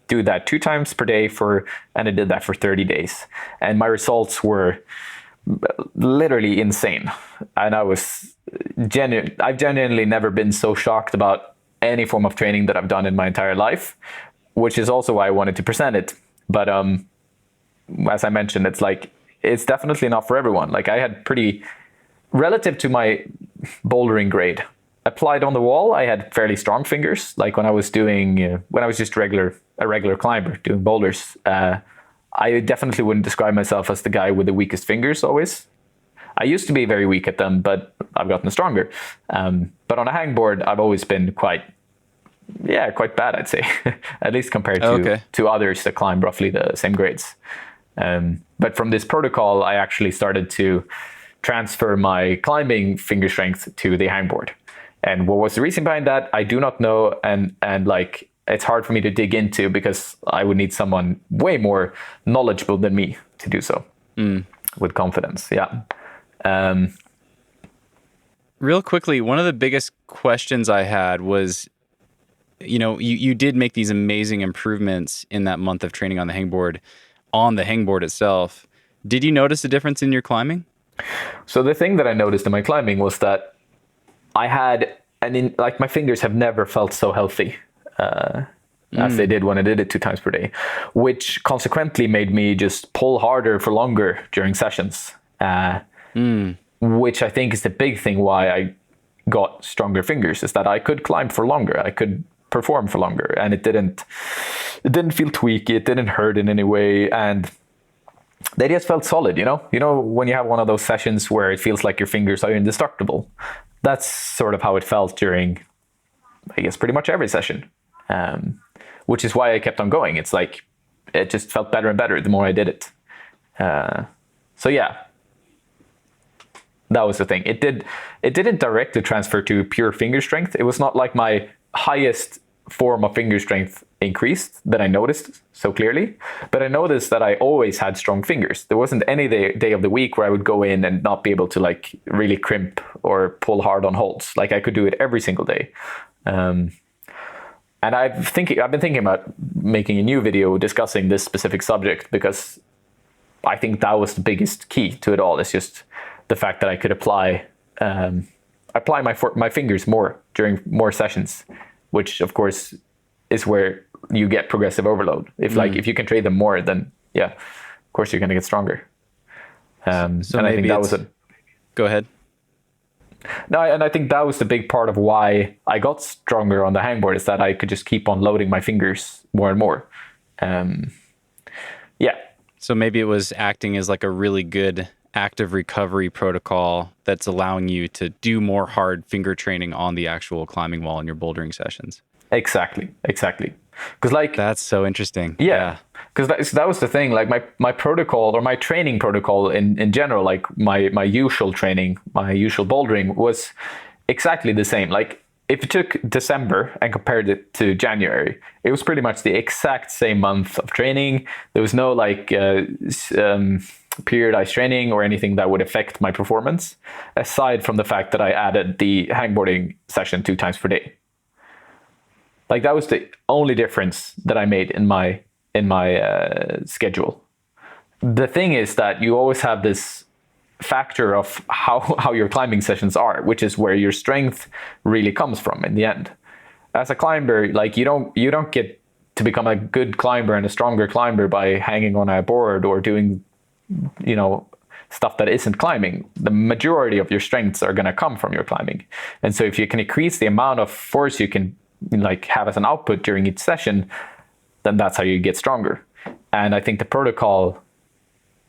do that 2 times per day and I did that for 30 days. And my results were literally insane. And I've genuinely never been so shocked about any form of training that I've done in my entire life, which is also why I wanted to present it. But as I mentioned, it's definitely not for everyone. Like I had relative to my bouldering grade, applied on the wall, I had fairly strong fingers. Like when I was just a regular climber doing boulders, I definitely wouldn't describe myself as the guy with the weakest fingers always. I used to be very weak at them, but I've gotten stronger. But on a hangboard, I've always been quite bad, I'd say, at least compared to others that climb roughly the same grades. But from this protocol, I actually started to transfer my climbing finger strength to the hangboard. And what was the reason behind that? I do not know. And it's hard for me to dig into because I would need someone way more knowledgeable than me to do so with confidence. Yeah. Real quickly, one of the biggest questions I had was, you did make these amazing improvements in that month of training on the hangboard itself. Did you notice a difference in your climbing? So the thing that I noticed in my climbing was that I had, my fingers have never felt so healthy as they did when I did it 2 times per day, which consequently made me just pull harder for longer during sessions, which I think is the big thing why I got stronger fingers, is that I could climb for longer. I could perform for longer, and it didn't feel tweaky. It didn't hurt in any way, and they just felt solid. When you have one of those sessions where it feels like your fingers are indestructible, that's sort of how it felt during, I guess, pretty much every session, which is why I kept on going. It's like it just felt better and better the more I did it. So yeah, that was the thing. It didn't directly transfer to pure finger strength. It was not like my highest form of finger strength increased that I noticed so clearly, but I noticed that I always had strong fingers. There wasn't any day of the week where I would go in and not be able to really crimp or pull hard on holds. Like I could do it every single day. And I've been thinking about making a new video discussing this specific subject because I think that was the biggest key to it all. It's just the fact that I could apply my fingers more during more sessions, which of course is where you get progressive overload. If you can train them more, then yeah, of course you're going to get stronger. So and maybe I think that was Go ahead. No, and I think that was the big part of why I got stronger on the hangboard, is that I could just keep on loading my fingers more and more. Yeah. So maybe it was acting as like a really good active recovery protocol that's allowing you to do more hard finger training on the actual climbing wall in your bouldering sessions. Exactly. Because that's so interesting. Yeah. Because that was the thing. Like my protocol, or my training protocol in general, like my usual training, my usual bouldering was exactly the same. Like if you took December and compared it to January, it was pretty much the exact same month of training. There was no periodized training or anything that would affect my performance, aside from the fact that I added the hangboarding session 2 times per day. Like that was the only difference that I made in my schedule. The thing is that you always have this factor of how your climbing sessions are, which is where your strength really comes from in the end. As a climber, like you don't get to become a good climber and a stronger climber by hanging on a board or doing, stuff that isn't climbing. The majority of your strengths are going to come from your climbing. And so if you can increase the amount of force you can have as an output during each session, then that's how you get stronger. And I think the protocol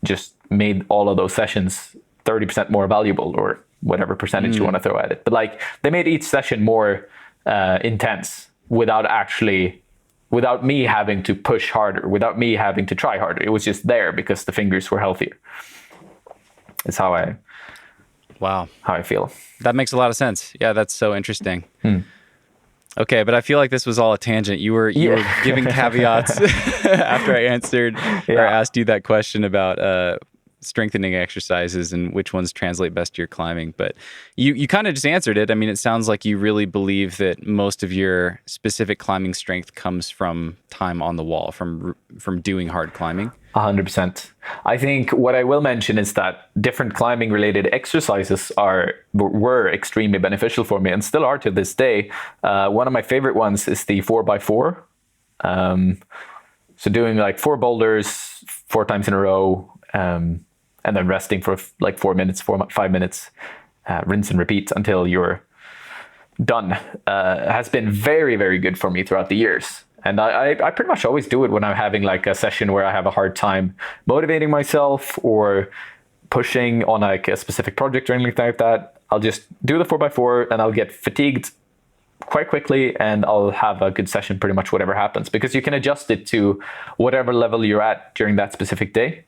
just made all of those sessions 30% more valuable, or whatever percentage you want to throw at it. But they made each session more intense without me having to push harder, without me having to try harder. It was just there because the fingers were healthier. It's how I feel. That makes a lot of sense. Yeah, that's so interesting. Okay, but I feel like this was all a tangent. You were giving caveats after I answered or asked you that question about strengthening exercises and which ones translate best to your climbing. But you kind of just answered it. I mean, it sounds like you really believe that most of your specific climbing strength comes from time on the wall, from doing hard climbing. 100%. I think what I will mention is that different climbing related exercises were extremely beneficial for me and still are to this day. One of my favorite ones is the 4x4. So doing 4 boulders 4 times in a row, and then resting for 4 minutes, 5 minutes, rinse and repeat until you're done, has been very, very good for me throughout the years. And I pretty much always do it when I'm having a session where I have a hard time motivating myself or pushing on a specific project or anything like that. I'll just do the 4x4 and I'll get fatigued quite quickly and I'll have a good session pretty much whatever happens, because you can adjust it to whatever level you're at during that specific day.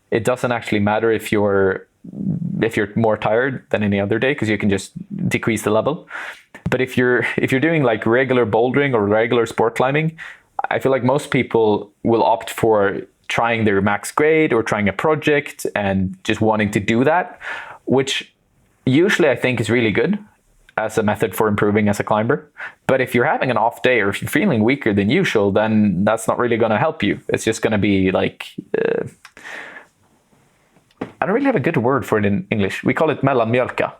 It doesn't actually matter if you're more tired than any other day, because you can just decrease the level. But if you're doing regular bouldering or regular sport climbing, I feel like most people will opt for trying their max grade or trying a project and just wanting to do that, which usually I think is really good as a method for improving as a climber. But if you're having an off day or if you're feeling weaker than usual, then that's not really going to help you. It's just going to be I don't really have a good word for it in English. We call it mellanmjölka.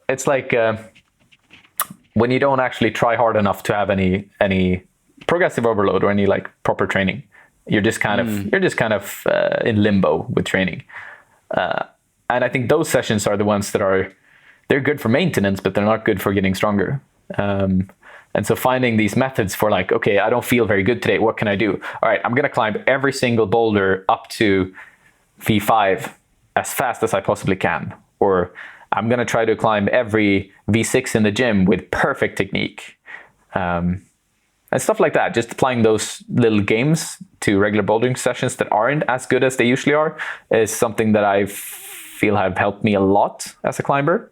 It's when you don't actually try hard enough to have any progressive overload or any proper training. You're just kind of in limbo with training. And I think those sessions are the ones that they're good for maintenance, but they're not good for getting stronger. And so finding these methods for okay, I don't feel very good today. What can I do? All right, I'm going to climb every single boulder up to V5 as fast as I possibly can. Or I'm going to try to climb every V6 in the gym with perfect technique. And stuff like that. Just applying those little games to regular bouldering sessions that aren't as good as they usually are is something that I feel have helped me a lot as a climber.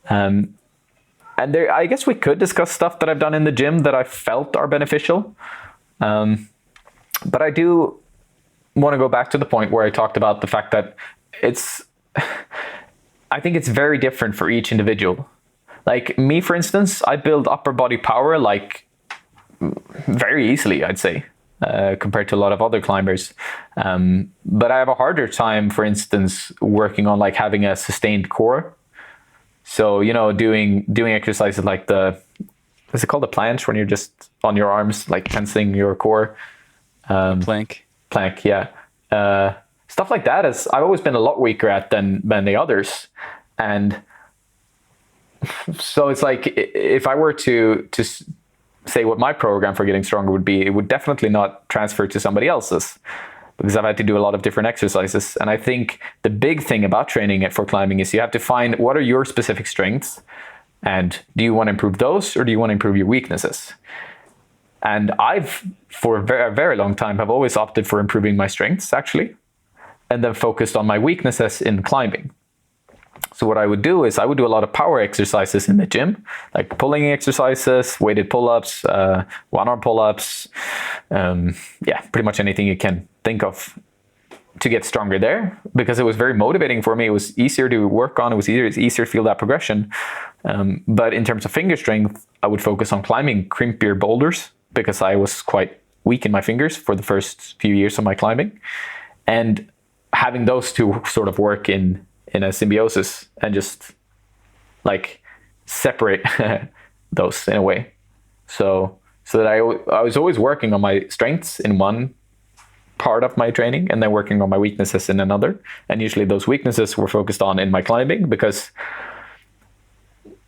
And I guess we could discuss stuff that I've done in the gym that I felt are beneficial. But I do want to go back to the point where I talked about the fact that I think it's very different for each individual. Me, for instance, I build upper body power very easily, I'd say. compared to a lot of other climbers. But I have a harder time, for instance, working on like having a sustained core. So, you know, doing exercises like is it called the planche, when you're just on your arms, like tensing your core? Plank. Plank, yeah. Stuff like that I've always been a lot weaker at than the others. And so it's like, if I were to say what my program for getting stronger would be, it would definitely not transfer to somebody else's, because I've had to do a lot of different exercises. And I think the big thing about training it for climbing is you have to find what are your specific strengths, and do you want to improve those, or do you want to improve your weaknesses? And I've, for a very, very long time, have always opted for improving my strengths, actually, and then focused on my weaknesses in climbing. So what I would do is I would do a lot of power exercises in the gym, like pulling exercises, weighted pull-ups, one-arm pull-ups, pretty much anything you can think of to get stronger there, because it was very motivating for me. It was easier to work on. It was easier to feel that progression. But in terms of finger strength, I would focus on climbing crimpier boulders, because I was quite weak in my fingers for the first few years of my climbing, and having those two sort of work in a symbiosis and just like separate those in a way. So that I was always working on my strengths in one part of my training and then working on my weaknesses in another. And usually those weaknesses were focused on in my climbing, because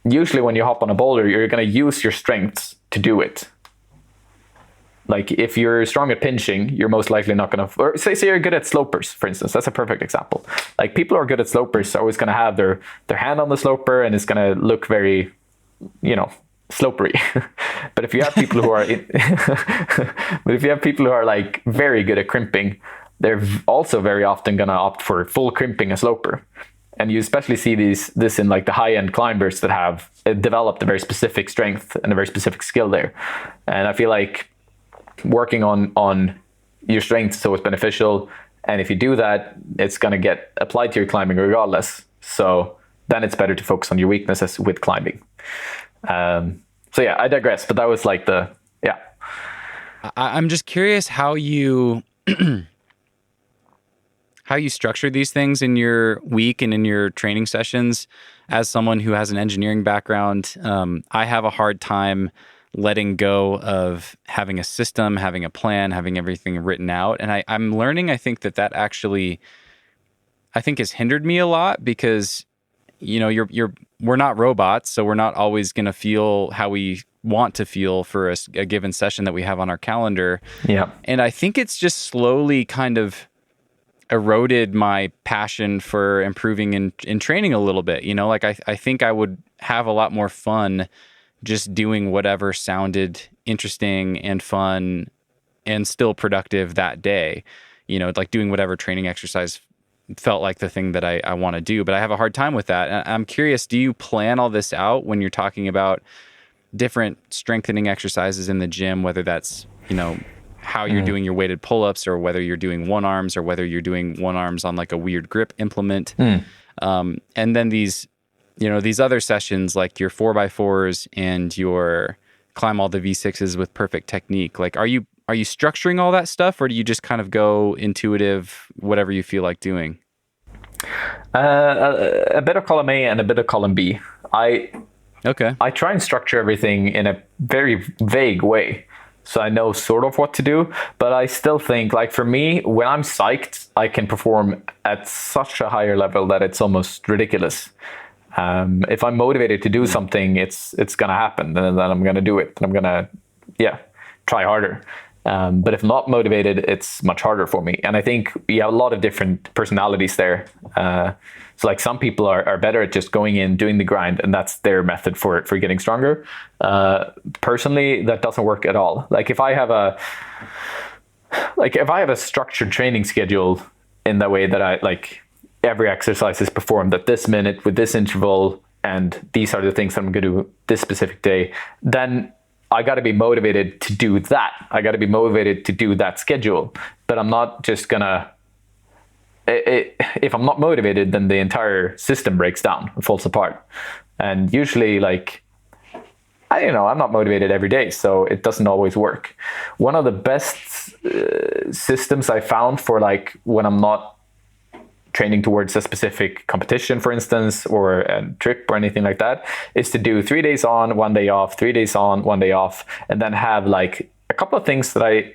usually when you hop on a boulder, you're going to use your strengths to do it. Like if you're strong at pinching, you're most likely not going to, or say you're good at slopers, for instance. That's a perfect example. Like people who are good at slopers are always going to have their hand on the sloper, and it's going to look very, you know, slopery. But if you have people who are, like very good at crimping, they're also very often going to opt for full crimping a sloper. And you especially see this in like the high-end climbers that have developed a very specific strength and a very specific skill there. And I feel like working on your strengths is always beneficial, and if you do that, it's going to get applied to your climbing regardless. So then it's better to focus on your weaknesses with climbing. So yeah, I digress, but that was like I'm just curious how you structure these things in your week and in your training sessions. As someone who has an engineering background, I have a hard time letting go of having a system, having a plan, having everything written out. And I'm learning, I think that actually, I think has hindered me a lot, because, you know, we're not robots, so we're not always going to feel how we want to feel for a given session that we have on our calendar. Yeah. And I think it's just slowly kind of eroded my passion for improving in training a little bit. You know, like I think I would have a lot more fun just doing whatever sounded interesting and fun and still productive that day. You know, like doing whatever training exercise felt like the thing that I want to do, but I have a hard time with that. And I'm curious, do you plan all this out when you're talking about different strengthening exercises in the gym, whether that's, you know, how you're doing your weighted pull-ups, or whether you're doing one arms, or whether you're doing one arms on like a weird grip implement. And then these other sessions, like your 4x4s and your climb all the V6s with perfect technique. Like, are you structuring all that stuff, or do you just kind of go intuitive, whatever you feel like doing? A bit of column A and a bit of column B. I try and structure everything in a very vague way, so I know sort of what to do. But I still think, like for me, when I'm psyched, I can perform at such a higher level that it's almost ridiculous. If I'm motivated to do something, it's going to happen, and then I'm going to do it, and I'm going to, try harder. But if not motivated, it's much harder for me. And I think we have a lot of different personalities there. So like some people are better at just going in, doing the grind, and that's their method for getting stronger. Personally, that doesn't work at all. Like if I have a structured training schedule in the way that I like, every exercise is performed at this minute with this interval, and these are the things that I'm going to do this specific day, then I got to be motivated to do that. I got to be motivated to do that schedule. But I'm not just going to, if I'm not motivated, then the entire system breaks down, falls apart. And usually, like, I don't know, I'm not motivated every day, so it doesn't always work. One of the best systems I found for like when I'm not training towards a specific competition, for instance, or a trip or anything like that, is to do 3 days on, 1 day off, 3 days on, 1 day off, and then have like a couple of things that I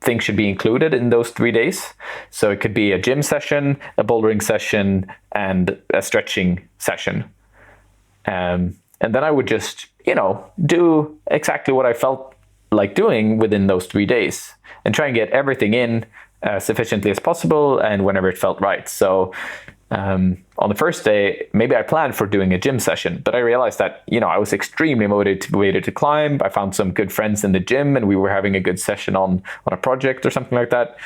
think should be included in those 3 days. So it could be a gym session, a bouldering session, and a stretching session. And then I would just, do exactly what I felt like doing within those 3 days and try and get everything in sufficiently as possible and whenever it felt right. So on the first day, maybe I planned for doing a gym session, but I realized that, I was extremely motivated to climb. I found some good friends in the gym and we were having a good session on a project or something like that.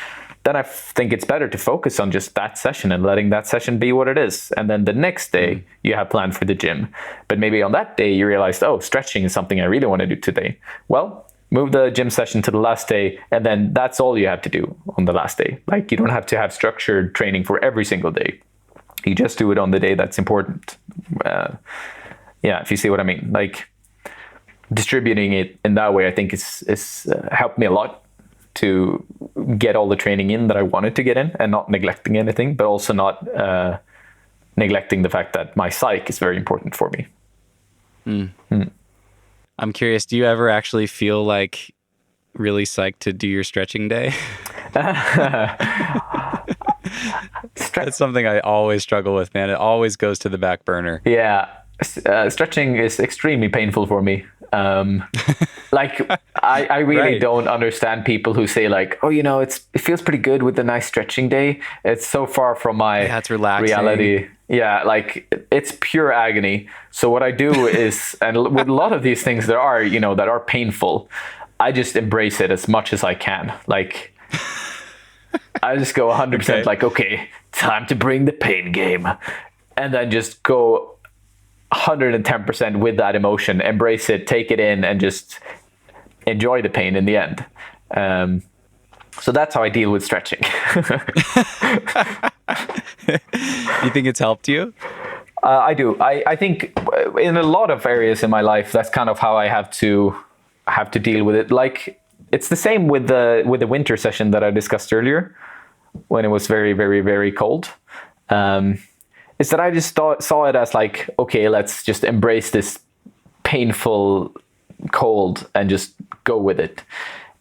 Then I think it's better to focus on just that session and letting that session be what it is. And then the next day you have planned for the gym. But maybe on that day you realized, oh, stretching is something I really want to do today. Well, move the gym session to the last day, and then that's all you have to do on the last day. Like, you don't have to have structured training for every single day. You just do it on the day that's important. If you see what I mean. Like, distributing it in that way, I think is helped me a lot to get all the training in that I wanted to get in, and not neglecting anything, but also not neglecting the fact that my psych is very important for me. I'm curious, do you ever actually feel like really psyched to do your stretching day? That's something I always struggle with, man. It always goes to the back burner. Yeah. Stretching is extremely painful for me. I really don't understand people who say like, oh, it feels pretty good with a nice stretching day. It's so far from my it's relaxing. Reality. Yeah, like it's pure agony. So what I do is, and with a lot of these things that are painful, I just embrace it as much as I can. Like, I just go 100% like, okay, time to bring the pain game. And then just go 110% with that emotion, embrace it, take it in, and just enjoy the pain in the end. So that's how I deal with stretching. You think it's helped you? I do. I think in a lot of areas in my life, that's kind of how I have to deal with it. Like, it's the same with the winter session that I discussed earlier, when it was very, very, very cold. Is that I just saw it as like, okay, let's just embrace this painful cold and just go with it.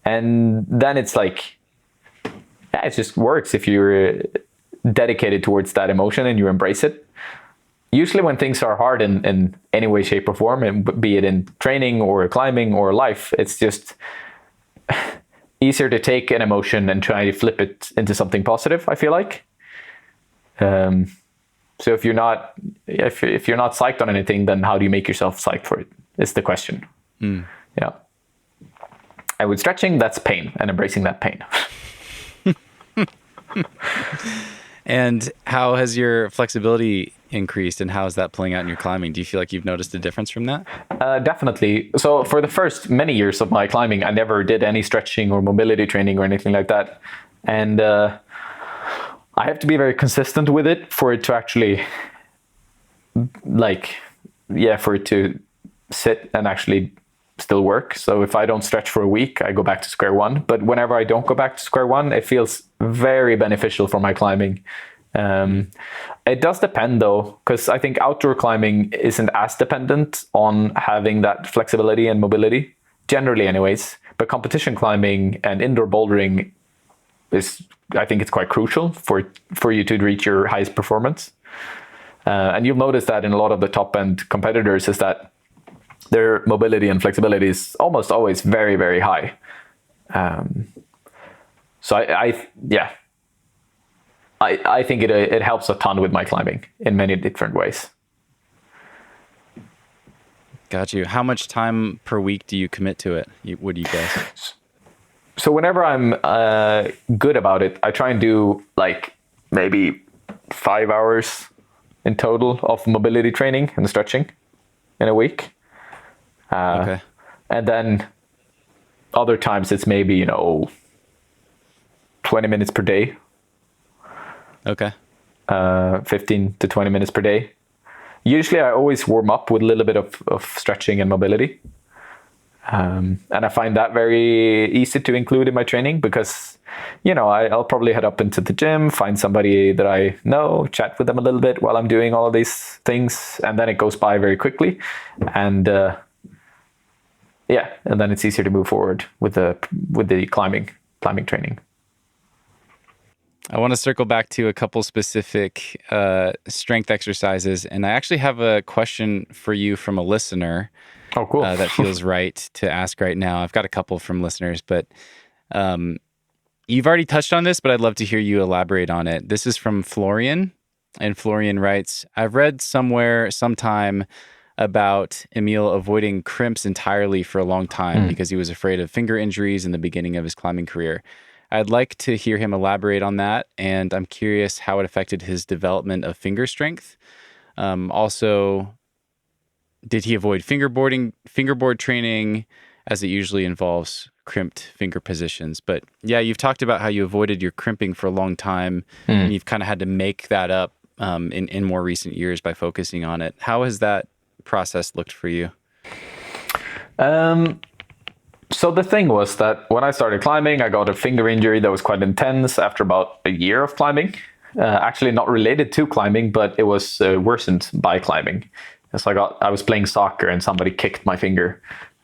And then it's like, yeah, it just works if you're dedicated towards that emotion and you embrace it. Usually when things are hard in any way, shape or form, and be it in training or climbing or life, it's just easier to take an emotion and try to flip it into something positive, I feel like. So if you're not psyched on anything, then how do you make yourself psyched for it? Is the question. Yeah. And with stretching, that's pain, and embracing that pain. And how has your flexibility increased, and how is that playing out in your climbing? Do you feel like you've noticed a difference from that? Definitely. So for the first many years of my climbing, I never did any stretching or mobility training or anything like that. And I have to be very consistent with it for it to actually, for it to sit and actually still work. So if I don't stretch for a week, I go back to square one. But whenever I don't go back to square one, it feels very beneficial for my climbing. It does depend though, because I think outdoor climbing isn't as dependent on having that flexibility and mobility, generally anyways. But competition climbing and indoor bouldering I think it's quite crucial for you to reach your highest performance. And you'll notice that in a lot of the top end competitors is that their mobility and flexibility is almost always very, very high. So I think it helps a ton with my climbing in many different ways. Got you. How much time per week do you commit to it? What do you guess? So whenever I'm good about it, I try and do like maybe 5 hours in total of mobility training and stretching in a week. Okay. And then other times it's maybe, 20 minutes per day. Okay. 15 to 20 minutes per day. Usually I always warm up with a little bit of stretching and mobility. And I find that very easy to include in my training because, I'll probably head up into the gym, find somebody that I know, chat with them a little bit while I'm doing all of these things. And then it goes by very quickly. And and then it's easier to move forward with the climbing training. I want to circle back to a couple specific strength exercises. And I actually have a question for you from a listener. Oh, cool. That feels right to ask right now. I've got a couple from listeners, but you've already touched on this, but I'd love to hear you elaborate on it. This is from Florian, and Florian writes, I've read sometime about Emil avoiding crimps entirely for a long time because he was afraid of finger injuries in the beginning of his climbing career. I'd like to hear him elaborate on that, and I'm curious how it affected his development of finger strength. Also, did he avoid fingerboard training, as it usually involves crimped finger positions? But yeah, you've talked about how you avoided your crimping for a long time, and you've kind of had to make that up in more recent years by focusing on it. How has that process looked for you? So the thing was that when I started climbing, I got a finger injury that was quite intense after about a year of climbing. Actually not related to climbing, but it was worsened by climbing. So I was playing soccer and somebody kicked my finger,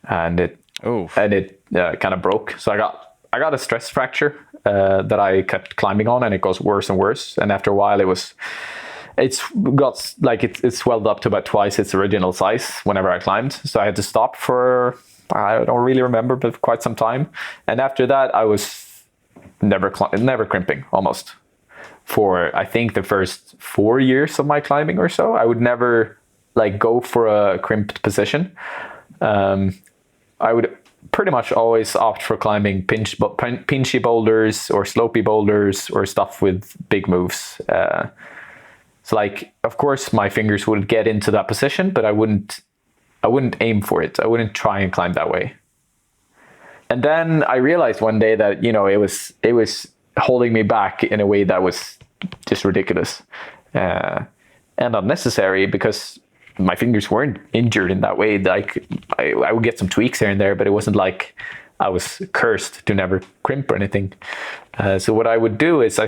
and it kind of broke. So I got a stress fracture that I kept climbing on, and it goes worse and worse. And after a while, it swelled up to about twice its original size whenever I climbed. So I had to stop for, I don't really remember, but quite some time. And after that, I was never crimping almost for, I think, the first 4 years of my climbing or so. I would never go for a crimped position. I would pretty much always opt for climbing pinchy boulders or slopey boulders or stuff with big moves. So of course my fingers would get into that position, but I wouldn't aim for it. I wouldn't try and climb that way. And then I realized one day that, it was holding me back in a way that was just ridiculous and unnecessary, because my fingers weren't injured in that way. I would get some tweaks here and there, but it wasn't like I was cursed to never crimp or anything. So what I would do is I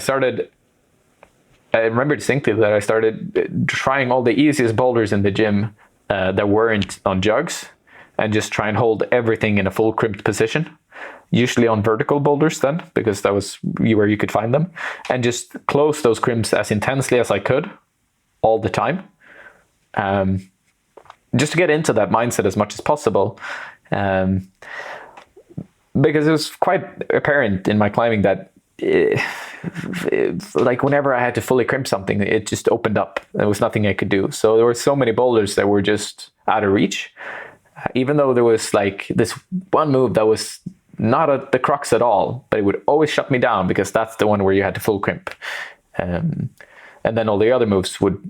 remember distinctly that I started trying all the easiest boulders in the gym that weren't on jugs, and just try and hold everything in a full crimped position, usually on vertical boulders then, because that was where you could find them, and just close those crimps as intensely as I could all the time. Just to get into that mindset as much as possible. Because it was quite apparent in my climbing that whenever I had to fully crimp something, it just opened up. There was nothing I could do. So there were so many boulders that were just out of reach. Even though there was this one move that was not at the crux at all, but it would always shut me down because that's the one where you had to full crimp. And then all the other moves would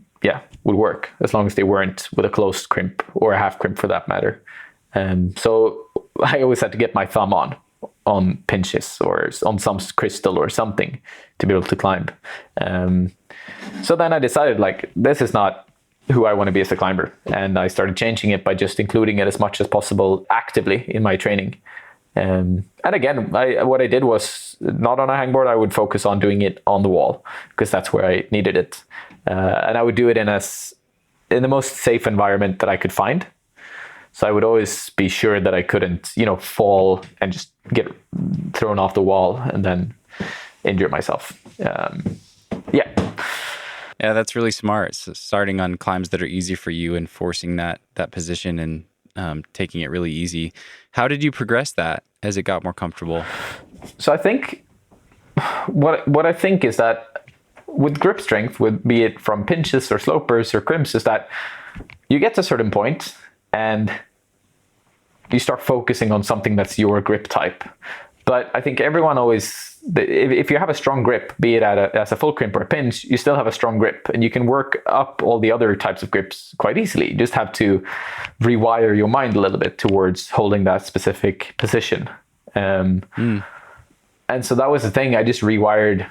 work as long as they weren't with a closed crimp or a half crimp for that matter. So I always had to get my thumb on pinches or on some crystal or something to be able to climb. So then I decided this is not who I want to be as a climber. And I started changing it by just including it as much as possible actively in my training. And again, what I did was not on a hangboard. I would focus on doing it on the wall because that's where I needed it. And I would do it in the most safe environment that I could find. So I would always be sure that I couldn't, fall and just get thrown off the wall and then injure myself. Yeah, that's really smart. So starting on climbs that are easy for you and forcing that position and taking it really easy. How did you progress that as it got more comfortable? So I think what I think is that with grip strength, be it from pinches or slopers or crimps, is that you get to a certain point and you start focusing on something that's your grip type. But I think everyone always, if you have a strong grip, be it as a full crimp or a pinch, you still have a strong grip and you can work up all the other types of grips quite easily. You just have to rewire your mind a little bit towards holding that specific position. And so that was the thing. I just rewired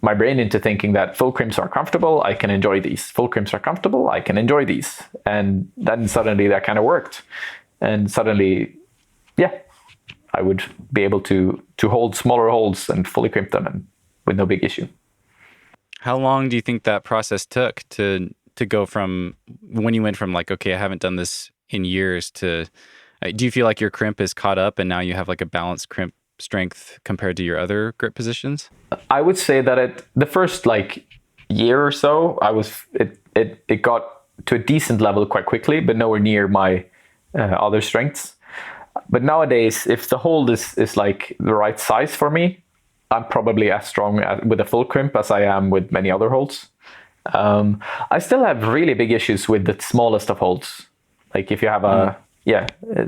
my brain into thinking that full crimps are comfortable, I can enjoy these. Full crimps are comfortable, I can enjoy these. And then suddenly that kind of worked. And suddenly yeah, I would be able to hold smaller holds and fully crimp them and with no big issue. How long do you think that process took to go from when you went from like, okay, I haven't done this in years to, do you feel like your crimp is caught up and now you have like a balanced crimp strength compared to your other grip positions? I would say that the first like year or so, it got to a decent level quite quickly, but nowhere near my other strengths. But nowadays, if the hold is like the right size for me, I'm probably as strong with a full crimp as I am with many other holds. I still have really big issues with the smallest of holds. Like if you have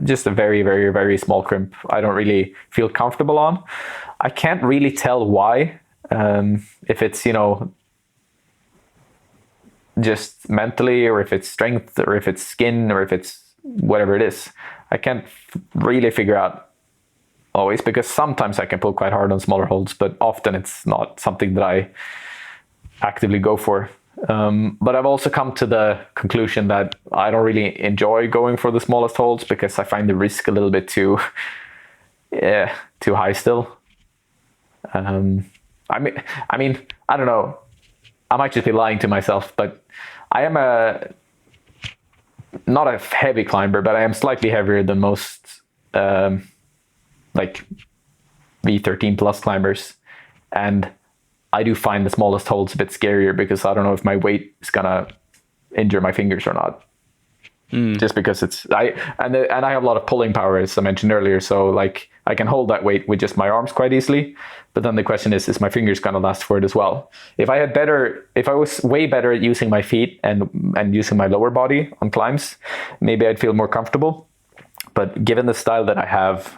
just a very, very, very small crimp, I don't really feel comfortable on. I can't really tell why. If it's, just mentally, or if it's strength, or if it's skin, or if it's whatever it is. I can't really figure out always, because sometimes I can pull quite hard on smaller holds, but often it's not something that I actively go for. But I've also come to the conclusion that I don't really enjoy going for the smallest holds because I find the risk a little bit too high still. I mean, I don't know. I might just be lying to myself, but I am not a heavy climber, but I am slightly heavier than most like V13 plus climbers. And I do find the smallest holds a bit scarier because I don't know if my weight is gonna injure my fingers or not. Just because I have a lot of pulling power, as I mentioned earlier. So like I can hold that weight with just my arms quite easily. But then the question is my fingers gonna last for it as well? If I was way better at using my feet and using my lower body on climbs, maybe I'd feel more comfortable. But given the style that I have,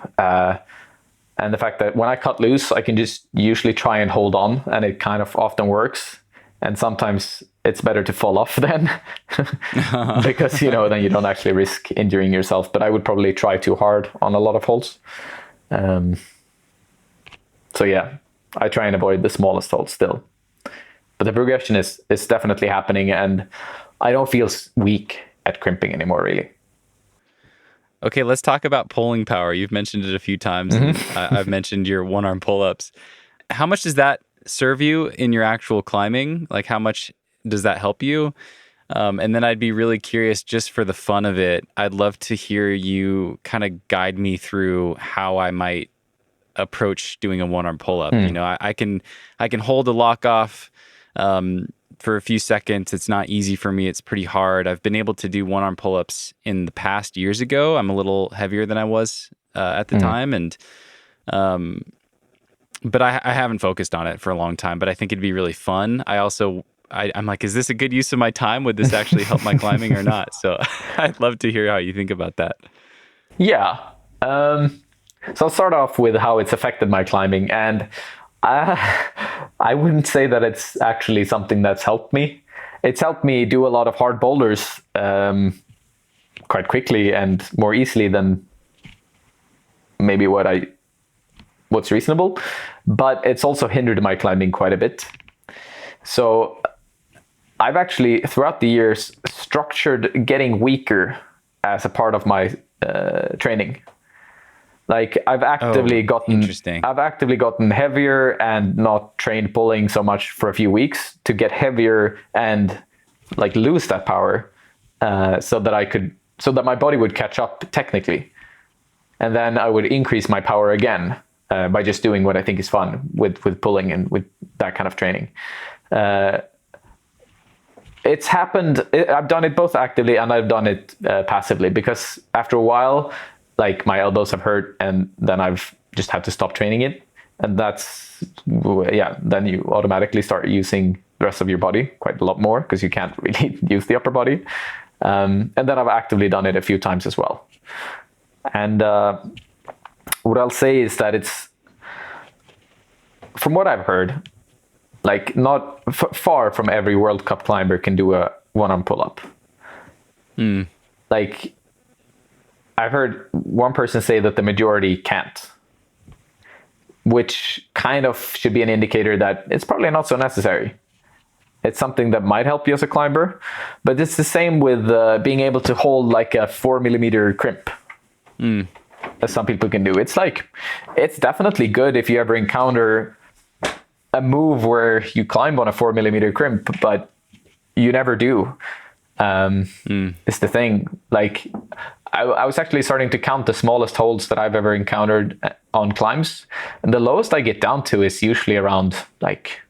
and the fact that when I cut loose, I can just usually try and hold on, and it kind of often works. And sometimes it's better to fall off then, because then you don't actually risk injuring yourself. But I would probably try too hard on a lot of holds. So yeah, I try and avoid the smallest holds still. But the progression is definitely happening, and I don't feel weak at crimping anymore, really. Okay, let's talk about pulling power. You've mentioned it a few times. And I've mentioned your one-arm pull-ups. How much does that serve you in your actual climbing? Like, how much does that help you? And then I'd be really curious, just for the fun of it, I'd love to hear you kind of guide me through how I might approach doing a one-arm pull-up. I can hold a lock off for a few seconds. It's not easy for me. It's pretty hard. I've been able to do one-arm pull-ups in the past years ago. I'm a little heavier than I was at the time, and but I haven't focused on it for a long time. But I think it'd be really fun. I'm like, is this a good use of my time? Would this actually help my climbing or not? So I'd love to hear how you think about that. Yeah. So I'll start off with how it's affected my climbing, and I wouldn't say that it's actually something that's helped me. It's helped me do a lot of hard boulders quite quickly and more easily than maybe what's reasonable, but it's also hindered my climbing quite a bit. So I've actually, throughout the years, structured getting weaker as a part of my training. Like I've actively gotten heavier and not trained pulling so much for a few weeks to get heavier and like lose that power, so that my body would catch up technically, and then I would increase my power again by just doing what I think is fun with pulling and with that kind of training. It's happened. I've done it both actively and I've done it passively, because after a while, like my elbows have hurt, and then I've just had to stop training it. And then you automatically start using the rest of your body quite a lot more, because you can't really use the upper body. And then I've actively done it a few times as well. And what I'll say is that it's, from what I've heard, like not far from every World Cup climber can do a one-arm pull-up. Like, I've heard one person say that the majority can't, which kind of should be an indicator that it's probably not so necessary. It's something that might help you as a climber, but it's the same with being able to hold like a 4mm crimp. as some people can do. It's definitely good if you ever encounter a move where you climb on a 4mm crimp, but you never do. It's the thing. Like, I was actually starting to count the smallest holds that I've ever encountered on climbs, and the lowest I get down to is usually around like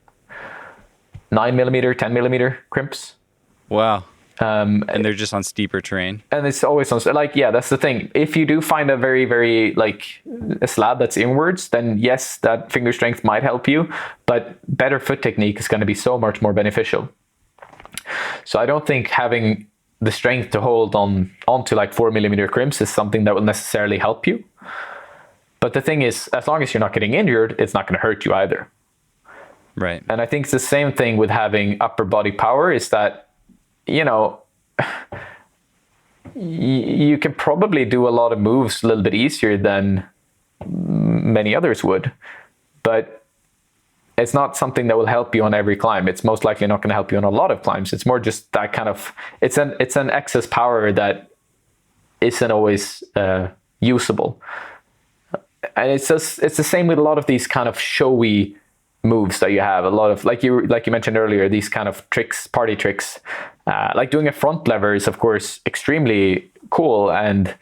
9mm, 10mm crimps. Wow. And they're just on steeper terrain. And it's always on, like, yeah, that's the thing. If you do find a very, very, like, a slab that's inwards, then yes, that finger strength might help you, but better foot technique is going to be so much more beneficial. So I don't think having the strength to hold onto like 4mm crimps is something that will necessarily help you. But the thing is, as long as you're not getting injured, it's not going to hurt you either. Right. And I think it's the same thing with having upper body power, is that, you know, you can probably do a lot of moves a little bit easier than many others would, but it's not something that will help you on every climb. It's most likely not going to help you on a lot of climbs. It's more just that kind of, it's an excess power that isn't always usable. And it's the same with a lot of these kind of showy moves that you have. A lot of, like you mentioned earlier, these kind of tricks, party tricks, like doing a front lever is of course extremely cool, and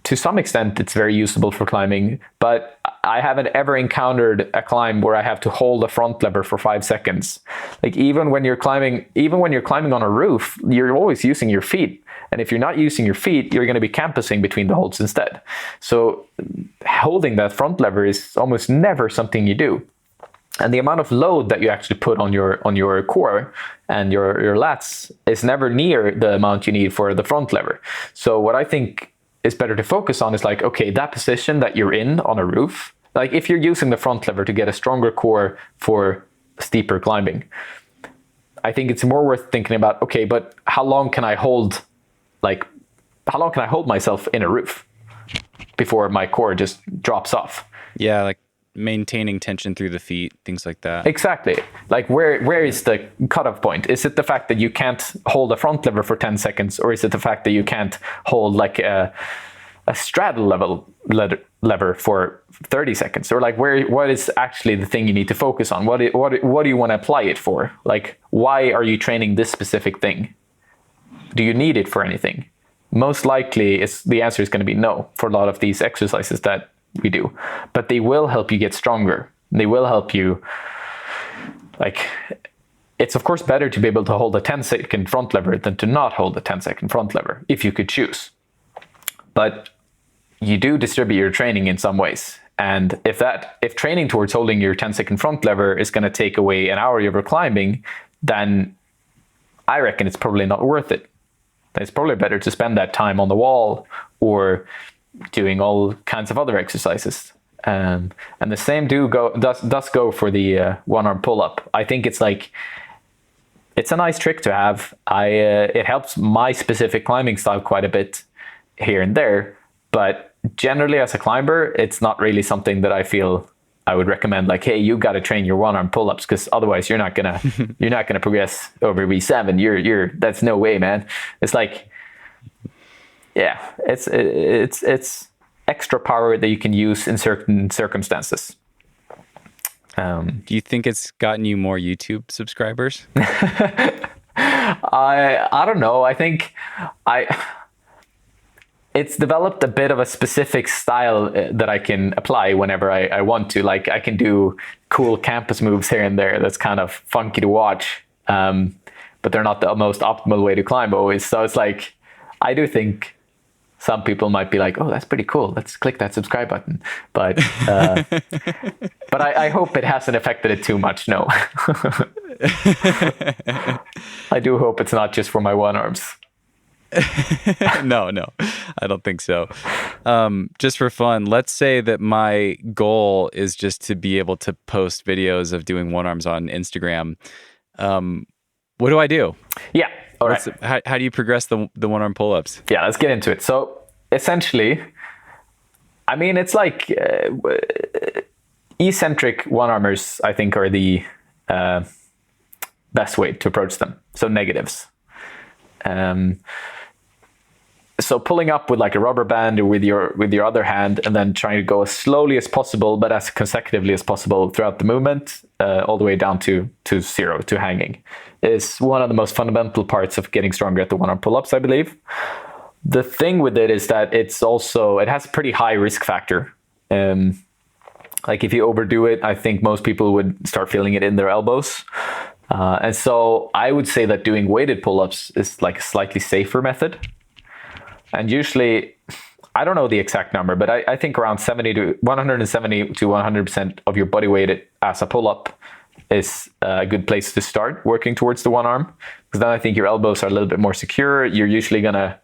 to some extent it's very usable for climbing, but I haven't ever encountered a climb where I have to hold a front lever for 5 seconds. Like even when you're climbing on a roof, you're always using your feet. And if you're not using your feet, you're going to be campusing between the holds instead. So holding that front lever is almost never something you do. And the amount of load that you actually put on your core and your lats is never near the amount you need for the front lever. So what I think is better to focus on is like, okay, that position that you're in on a roof, like if you're using the front lever to get a stronger core for steeper climbing, I think it's more worth thinking about, okay, but how long can I hold myself in a roof before my core just drops off? Yeah, like maintaining tension through the feet, things like that. Exactly. Like where is the cutoff point? Is it the fact that you can't hold a front lever for 10 seconds, or is it the fact that you can't hold like a straddle lever for 30 seconds? Or like what is actually the thing you need to focus on? What do you want to apply it for? Like, why are you training this specific thing? Do you need it for anything? Most likely the answer is going to be no for a lot of these exercises that we do, but they will help you get stronger. They will help you, like, it's of course better to be able to hold a 10-second front lever than to not hold a 10-second front lever, if you could choose. But you do distribute your training in some ways. And if training towards holding your 10-second front lever is going to take away an hour of your climbing, then I reckon it's probably not worth it. It's probably better to spend that time on the wall or doing all kinds of other exercises. And the same does go for the one-arm pull-up. I think it's a nice trick to have. It helps my specific climbing style quite a bit here and there, but generally as a climber, it's not really something that I feel I would recommend. Like, hey, you got to train your one-arm pull-ups, because otherwise you're not gonna progress over V7. That's no way, man. It's like, yeah, it's extra power that you can use in certain circumstances. Do you think it's gotten you more YouTube subscribers? I don't know. I think it's developed a bit of a specific style that I can apply whenever I want to. Like, I can do cool campus moves here and there that's kind of funky to watch, but they're not the most optimal way to climb always. So it's like, I do think some people might be like, oh, that's pretty cool, let's click that subscribe button. But but I hope it hasn't affected it too much, no. I do hope it's not just for my one arms. No, I don't think so. Just for fun, let's say that my goal is just to be able to post videos of doing one arms on Instagram. What do I do? Yeah. All right. How do you progress the one arm pull ups? Yeah, let's get into it. So essentially, I mean, it's like eccentric one armers, I think, are the best way to approach them. So negatives. So pulling up with like a rubber band or with your other hand, and then trying to go as slowly as possible, but as consecutively as possible throughout the movement, all the way down to zero, to hanging, is one of the most fundamental parts of getting stronger at the one-arm pull-ups, I believe. The thing with it is that it has a pretty high risk factor. Like if you overdo it, I think most people would start feeling it in their elbows. And so I would say that doing weighted pull-ups is like a slightly safer method. And usually, I don't know the exact number, but I think around 170 to 100% of your body weight as a pull-up is a good place to start working towards the one arm. Because then I think your elbows are a little bit more secure. You're usually going to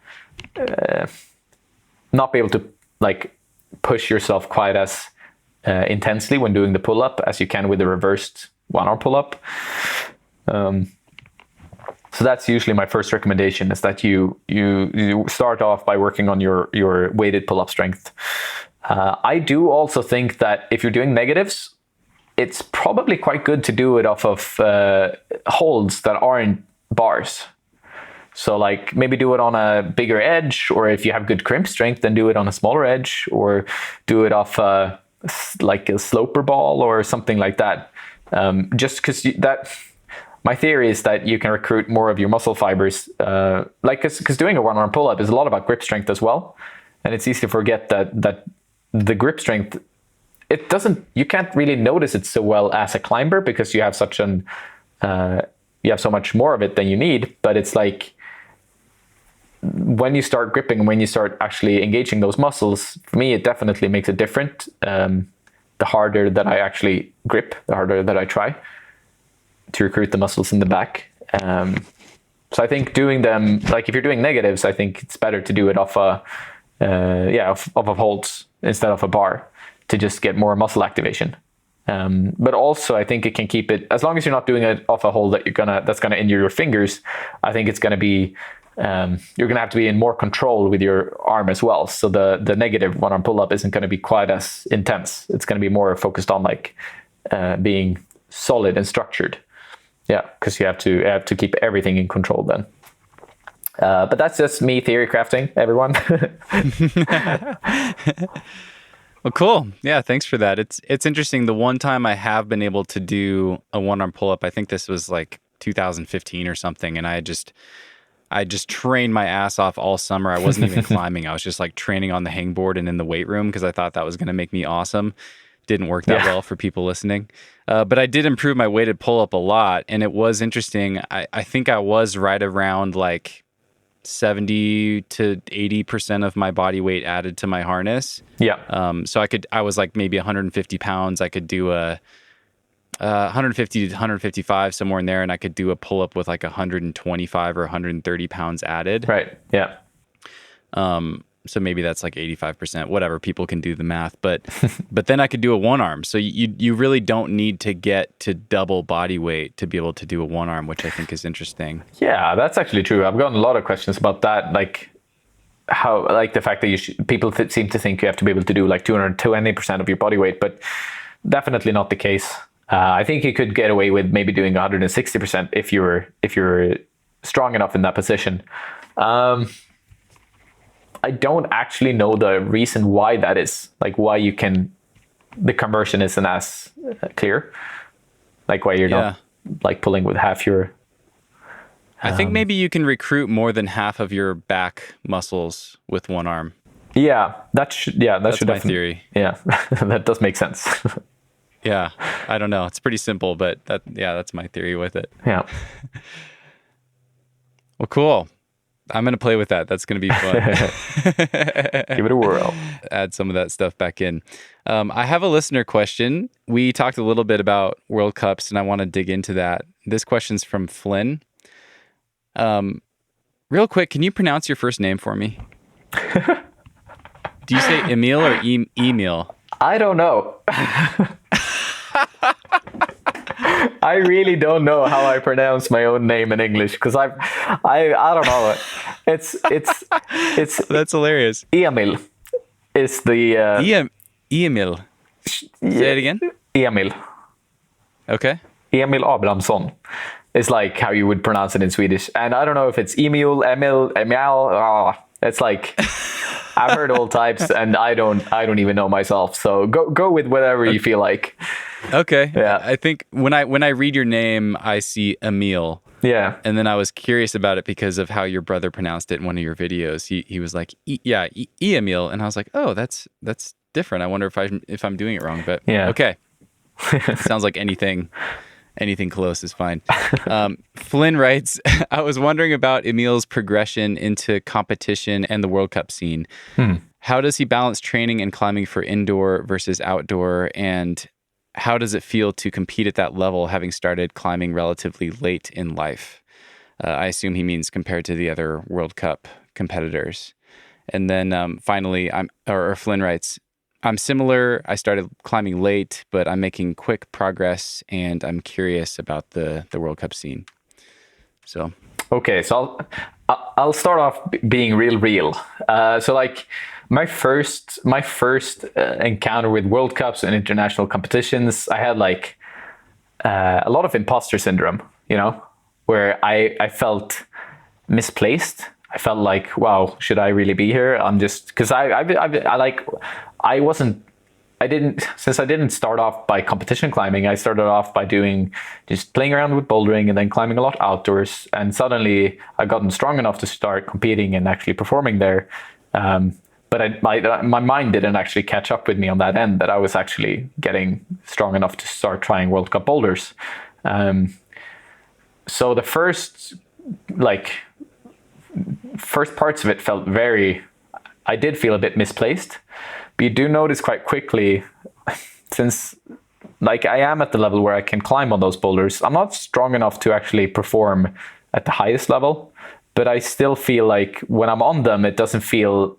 not be able to like push yourself quite as intensely when doing the pull-up as you can with the reversed one-arm pull-up. So that's usually my first recommendation, is that you start off by working on your weighted pull-up strength. I do also think that if you're doing negatives, it's probably quite good to do it off of holds that aren't bars. So like maybe do it on a bigger edge, or if you have good crimp strength, then do it on a smaller edge, or do it off like a sloper ball or something like that. Just because my theory is that you can recruit more of your muscle fibers, because doing a one-arm pull-up is a lot about grip strength as well. And it's easy to forget that the grip strength, you can't really notice it so well as a climber, because you have you have so much more of it than you need. But it's like, when you start gripping and when you start actually engaging those muscles, for me, it definitely makes it different. The harder that I actually grip, the harder that I try to recruit the muscles in the back. So I think doing them, like if you're doing negatives, I think it's better to do it off off of holds instead of a bar, to just get more muscle activation. But also I think it can keep it, as long as you're not doing it off a hold that's gonna injure your fingers. I think it's gonna be, you're gonna have to be in more control with your arm as well. So the negative one-arm pull-up isn't gonna be quite as intense. It's gonna be more focused on like being solid and structured. Yeah, because you have to keep everything in control then. But that's just me theory crafting, everyone. Well, cool. Yeah, thanks for that. It's interesting. The one time I have been able to do a one-arm pull-up, I think this was like 2015 or something, and I just trained my ass off all summer. I wasn't even climbing. I was just like training on the hangboard and in the weight room, because I thought that was going to make me awesome. Didn't work that well for people listening. But I did improve my weighted pull-up a lot, and it was interesting. I think I was right around like 70 to 80% of my body weight added to my harness. Yeah. So I was like maybe 150 pounds. I could do a 150 to 155, somewhere in there, and I could do a pull-up with like 125 or 130 pounds added. Right. Yeah. So maybe that's like 85%, whatever, people can do the math, but then I could do a one arm. So you really don't need to get to double body weight to be able to do a one arm, which I think is interesting. Yeah, that's actually true. I've gotten a lot of questions about that. Like how, like the fact that people seem to think you have to be able to do like 220% of your body weight, but definitely not the case. I think you could get away with maybe doing 160% if you're strong enough in that position. I don't actually know the reason why that is, like why the conversion isn't as clear, like why you're not like pulling with half your. I think maybe you can recruit more than half of your back muscles with one arm. Yeah, that's my theory. Yeah, that does make sense. Yeah, I don't know. It's pretty simple, but that's my theory with it. Yeah. Well, cool. I'm going to play with that. That's going to be fun. Give it a whirl. Add some of that stuff back in. I have a listener question. We talked a little bit about World Cups, and I want to dig into that. This question's from Flynn. Real quick, can you pronounce your first name for me? Do you say Emil or Emil? I don't know. I really don't know how I pronounce my own name in English, because I don't know. It's That's hilarious. Emil is the Emil. Say it again. Emil. Okay. Emil Abrahamsson is like how you would pronounce it in Swedish, and I don't know if it's Emil. It's like I've heard all types, and I don't even know myself. So go with whatever you feel like. Okay. Yeah. I think when I read your name, I see Emil. Yeah. And then I was curious about it because of how your brother pronounced it in one of your videos. He was like, Emil, and I was like, oh, that's different. I wonder if I'm doing it wrong. But yeah. Okay. Sounds like anything close is fine. Flynn writes, I was wondering about Emil's progression into competition and the World Cup scene. How does he balance training and climbing for indoor versus outdoor? And how does it feel to compete at that level, having started climbing relatively late in life? I assume he means compared to the other World Cup competitors. And then finally, Flynn writes, I'm similar. I started climbing late, but I'm making quick progress, and I'm curious about the World Cup scene. So, okay, so I'll start off being real. So like my first encounter with World Cups and international competitions, I had like a lot of imposter syndrome, you know, where I felt misplaced. I felt like, wow, should I really be here? I'm just because I didn't start off by competition climbing. I started off by just playing around with bouldering and then climbing a lot outdoors. And suddenly I gotten strong enough to start competing and actually performing there. But my mind didn't actually catch up with me on that end, that I was actually getting strong enough to start trying World Cup boulders. So the first parts of it felt I did feel a bit misplaced. But you do notice quite quickly, since like I am at the level where I can climb on those boulders, I'm not strong enough to actually perform at the highest level, but I still feel like when I'm on them, it doesn't feel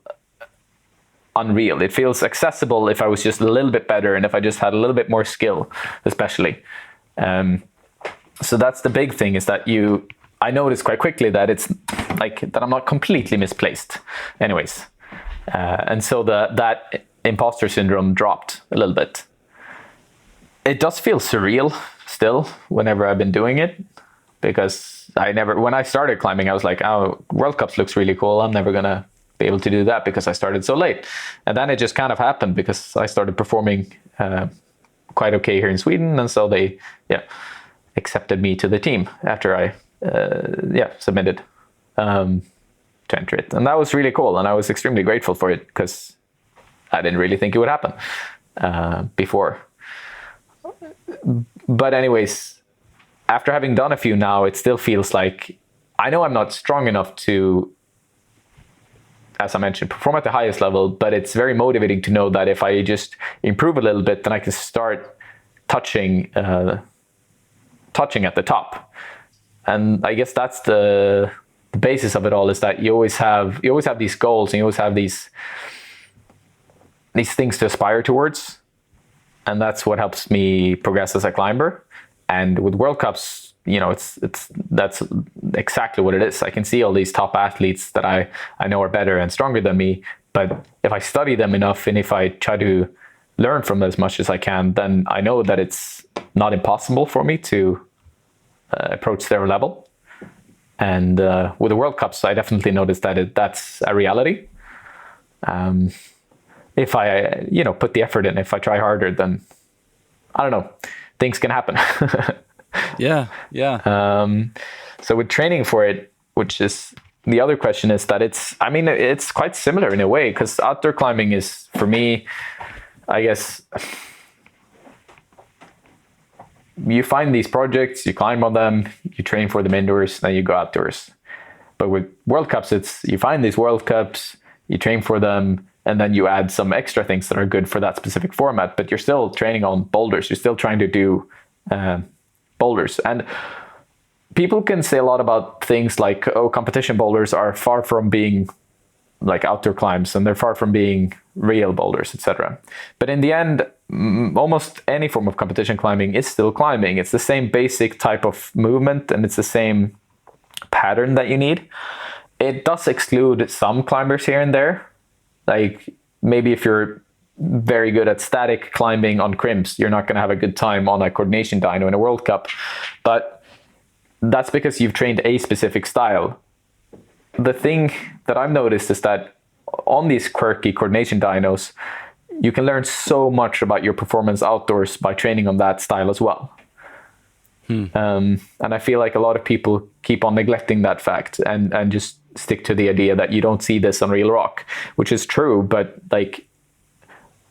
unreal. It feels accessible if I was just a little bit better and if I just had a little bit more skill, especially. So that's the big thing, is that I noticed quite quickly that it's like that I'm not completely misplaced anyways. And so that imposter syndrome dropped a little bit. It does feel surreal still whenever I've been doing it, because when I started climbing, I was like, oh, World Cups looks really cool. I'm never going to be able to do that because I started so late. And then it just kind of happened because I started performing quite okay here in Sweden. And so they accepted me to the team after I submitted to enter it. And that was really cool. And I was extremely grateful for it because I didn't really think it would happen before. But anyways, after having done a few now, it still feels like I know I'm not strong enough to, as I mentioned, perform at the highest level, but it's very motivating to know that if I just improve a little bit, then I can start touching at the top. And I guess that's the basis of it all, is that you always have these goals and you always have these things to aspire towards. And that's what helps me progress as a climber. And with World Cups, that's exactly what it is. I can see all these top athletes that I know are better and stronger than me. But if I study them enough and if I try to learn from them as much as I can, then I know that it's not impossible for me to approach their level. And with the World Cups, I definitely noticed that that's a reality. If I, put the effort in, if I try harder, then I don't know, things can happen. Yeah. So with training for it, which is the other question, is that it's quite similar in a way, because outdoor climbing is, for me, I guess, you find these projects, you climb on them, you train for them indoors, then you go outdoors. But with World Cups, you find these World Cups, you train for them, and then you add some extra things that are good for that specific format, but you're still training on boulders. You're still trying to do boulders. And people can say a lot about things like, oh, competition boulders are far from being like outdoor climbs, and they're far from being real boulders, etc. But in the end, almost any form of competition climbing is still climbing. It's the same basic type of movement, and it's the same pattern that you need. It does exclude some climbers here and there. Like maybe if you're very good at static climbing on crimps, you're not going to have a good time on a coordination dyno in a World Cup. But that's because you've trained a specific style. the thing that I've noticed is that on these quirky coordination dynos, you can learn so much about your performance outdoors by training on that style as well. And I feel like a lot of people keep on neglecting that fact and just stick to the idea that you don't see this on real rock, which is true, but like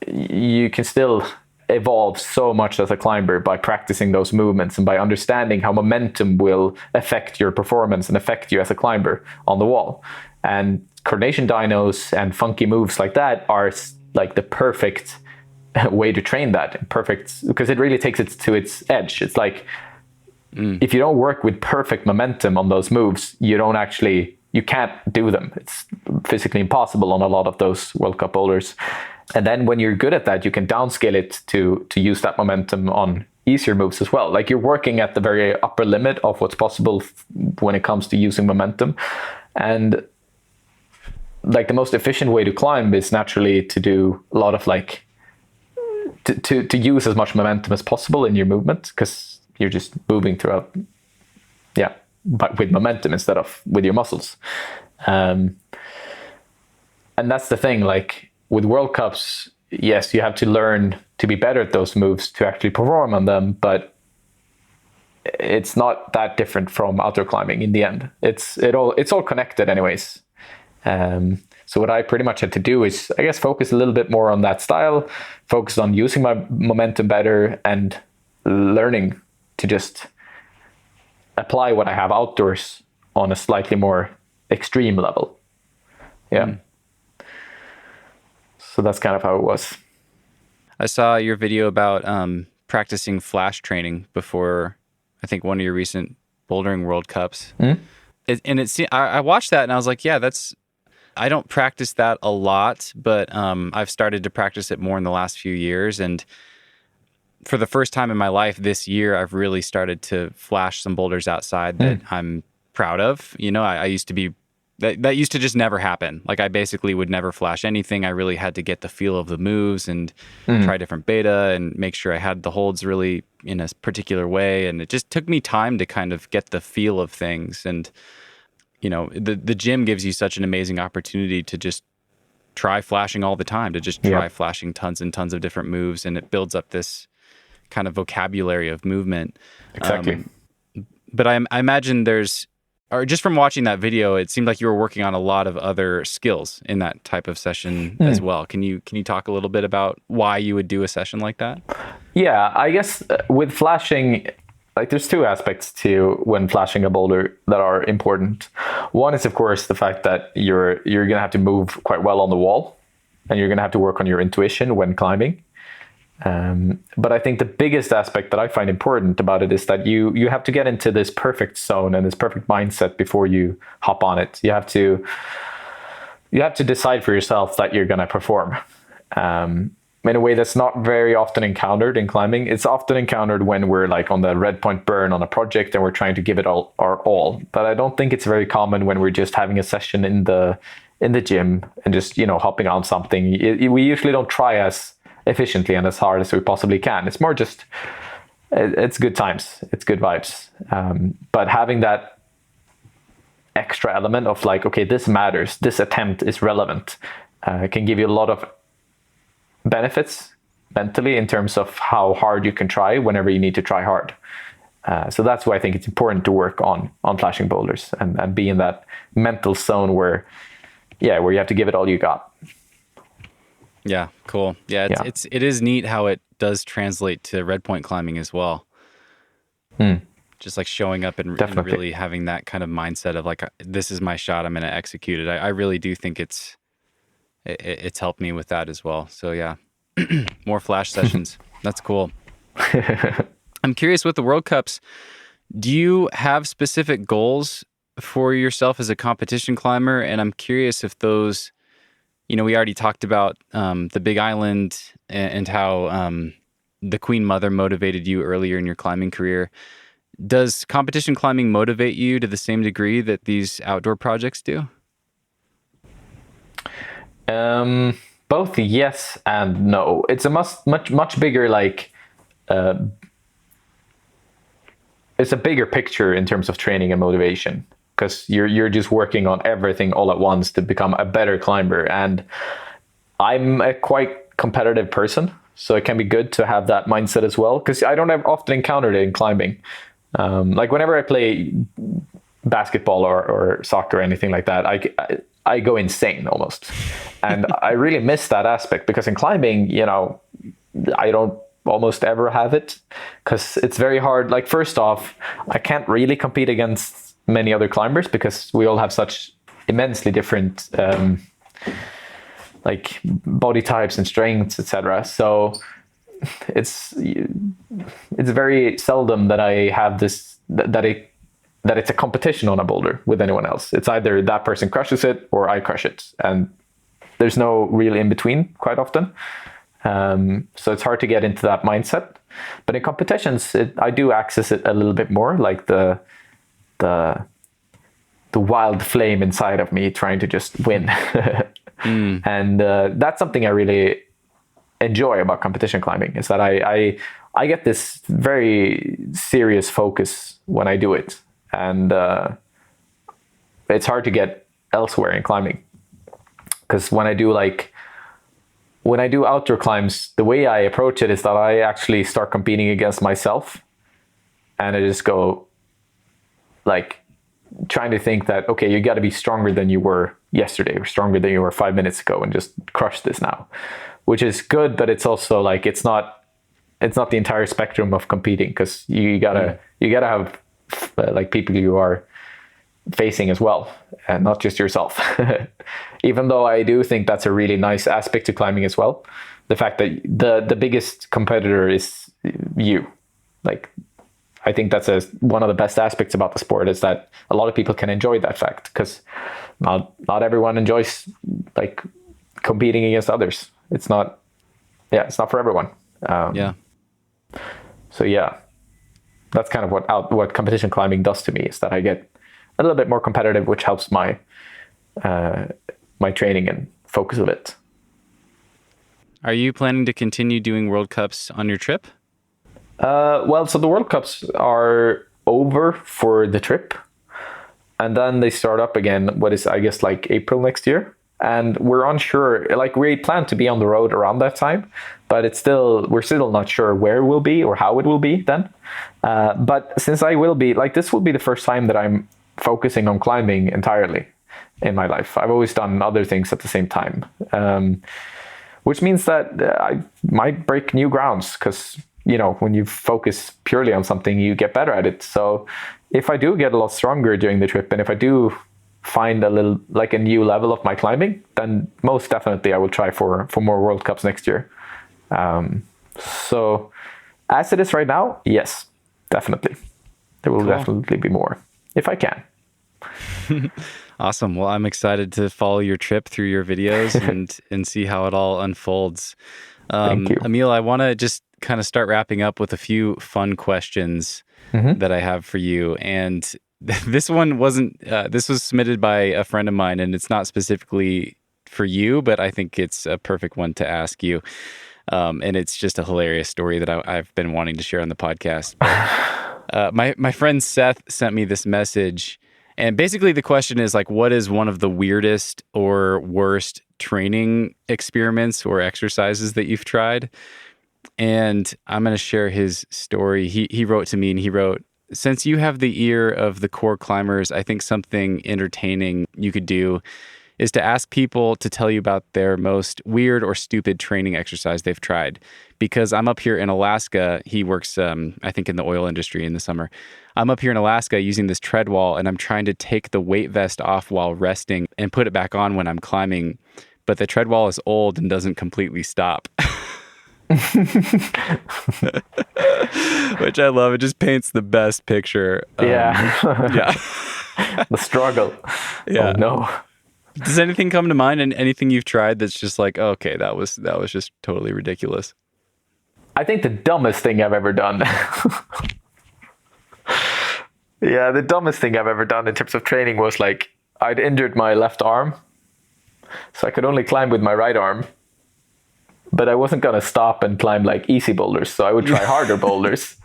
you can still evolve so much as a climber by practicing those movements and by understanding how momentum will affect your performance and affect you as a climber on the wall. And coordination dynos and funky moves like that are like the perfect way to train that. Perfect, because it really takes it to its edge. It's like if you don't work with perfect momentum on those moves, you can't do them. It's physically impossible on a lot of those World Cup boulders. And then when you're good at that, you can downscale it to use that momentum on easier moves as well. Like you're working at the very upper limit of what's possible when it comes to using momentum. And like the most efficient way to climb is naturally to do a lot of like, to use as much momentum as possible in your movement, because you're just moving throughout, but with momentum instead of with your muscles. And that's the thing, like, with World Cups, yes, you have to learn to be better at those moves to actually perform on them, but it's not that different from outdoor climbing in the end. It's all connected anyways. So what I pretty much had to do is, I guess, focus a little bit more on that style, focus on using my momentum better and learning to just apply what I have outdoors on a slightly more extreme level. Yeah. So that's kind of how it was. I saw your video about practicing flash training before, I think, one of your recent bouldering World Cups. I watched that and I was like, I don't practice that a lot, but I've started to practice it more in the last few years. And for the first time in my life this year, I've really started to flash some boulders outside that I'm proud of. You know, I used to be, that used to just never happen. Like I basically would never flash anything. I really had to get the feel of the moves and try different beta and make sure I had the holds really in a particular way. And it just took me time to kind of get the feel of things. And, you know, the gym gives you such an amazing opportunity to just try flashing all the time, to just try flashing tons and tons of different moves. And it builds up this kind of vocabulary of movement. Exactly. But I imagine or just from watching that video, it seemed like you were working on a lot of other skills in that type of session as well. Can you talk a little bit about why you would do a session like that? Yeah, I guess with flashing, like there's two aspects to when flashing a boulder that are important. One is, of course, the fact that you're going to have to move quite well on the wall, and you're going to have to work on your intuition when climbing. But I think the biggest aspect that I find important about it is that you have to get into this perfect zone and this perfect mindset before you hop on it. You have to decide for yourself that you're going to perform in a way that's not very often encountered in climbing. It's often encountered when we're like on the red point burn on a project and we're trying to give it our all. But I don't think it's very common when we're just having a session in the gym and just, you know, hopping on something. We usually don't try as efficiently and as hard as we possibly can. It's more just, it's good times, it's good vibes. But having that extra element of like, okay, this matters, this attempt is relevant, can give you a lot of benefits mentally in terms of how hard you can try whenever you need to try hard. So that's why I think it's important to work on flashing boulders and be in that mental zone where you have to give it all you got. Yeah, cool. Yeah, it is neat how it does translate to red point climbing as well. Just like showing up and really having that kind of mindset of like, this is my shot, I'm going to execute it. I really do think it's helped me with that as well. So yeah, more flash sessions. That's cool. I'm curious with the World Cups, do you have specific goals for yourself as a competition climber? And I'm curious if those, you know, we already talked about the Big Island and how the Queen Mother motivated you earlier in your climbing career. Does competition climbing motivate you to the same degree that these outdoor projects do? Both yes and no. It's a much bigger, like, it's a bigger picture in terms of training and motivation. because you're just working on everything all at once to become a better climber. And I'm a quite competitive person, so it can be good to have that mindset as well, because I don't have often encountered it in climbing. Like whenever I play basketball or soccer or anything like that, I go insane almost. And I really miss that aspect, because in climbing, I don't almost ever have it, because it's very hard. Like, first off, I can't really compete against many other climbers because we all have such immensely different like body types and strengths, etc. So it's very seldom that I have this that it's a competition on a boulder with anyone else. It's either that person crushes it or I crush it, and there's no real in between quite often. So it's hard to get into that mindset. But in competitions, I do access it a little bit more, like the wild flame inside of me trying to just win. And that's something I really enjoy about competition climbing, is that I get this very serious focus when I do it. And it's hard to get elsewhere in climbing, because when I do outdoor climbs, the way I approach it is that I actually start competing against myself, and I just go like trying to think that, okay, you got to be stronger than you were yesterday or stronger than you were 5 minutes ago, and just crush this now, which is good. But it's also like, it's not the entire spectrum of competing, because you gotta have like people you are facing as well, and not just yourself. Even though I do think that's a really nice aspect to climbing as well, the fact that the biggest competitor is you. Like, I think that's one of the best aspects about the sport, is that a lot of people can enjoy that fact, because not everyone enjoys like competing against others. It's not for everyone. So yeah, that's kind of what competition climbing does to me, is that I get a little bit more competitive, which helps my training and focus a bit. Are you planning to continue doing World Cups on your trip? Well, so the World Cups are over for the trip, and then they start up again, I guess like April next year. And we're unsure, like we plan to be on the road around that time, but we're still not sure where we'll be or how it will be then. But since I will be, like, this will be the first time that I'm focusing on climbing entirely in my life. I've always done other things at the same time, which means that I might break new grounds, because when you focus purely on something, you get better at it. So if I do get a lot stronger during the trip, and if I do find a new level of my climbing, then most definitely I will try for more World Cups next year. So as it is right now, yes, definitely. There will definitely be more if I can. Awesome. Well, I'm excited to follow your trip through your videos and see how it all unfolds. Thank you. Emil, I want to just kind of start wrapping up with a few fun questions that I have for you. And this one this was submitted by a friend of mine, and it's not specifically for you, but I think it's a perfect one to ask you. And it's just a hilarious story that I've been wanting to share on the podcast. My friend Seth sent me this message, and basically the question is like, what is one of the weirdest or worst training experiments or exercises that you've tried? And I'm going to share his story. He wrote to me, and he wrote, since you have the ear of the core climbers, I think something entertaining you could do is to ask people to tell you about their most weird or stupid training exercise they've tried. Because I'm up here in Alaska. He works, I think, in the oil industry in the summer. I'm up here in Alaska using this tread wall, and I'm trying to take the weight vest off while resting and put it back on when I'm climbing. But the tread wall is old and doesn't completely stop. Which I love. It just paints the best picture. Yeah. The struggle. Yeah. Oh, no. Does anything come to mind, and anything you've tried that's just like, oh, okay, that was just totally ridiculous? I think the dumbest thing I've ever done. Yeah, the dumbest thing I've ever done in terms of training was like, I'd injured my left arm, so I could only climb with my right arm. But I wasn't going to stop and climb like easy boulders. So I would try harder boulders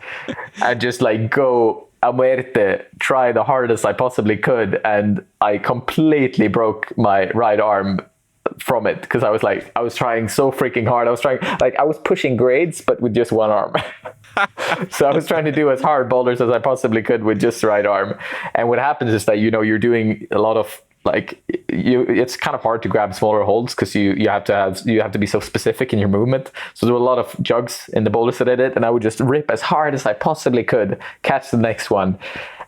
and just like go a muerte, try the hardest I possibly could, and I completely broke my right arm from it because I was trying so freaking hard. I was pushing grades, but with just one arm. So I was trying to do as hard boulders as I possibly could with just the right arm. And what happens is that, you're doing a lot of it's kind of hard to grab smaller holds because you have to be so specific in your movement. So there were a lot of jugs in the boulders that I did, and I would just rip as hard as I possibly could, catch the next one,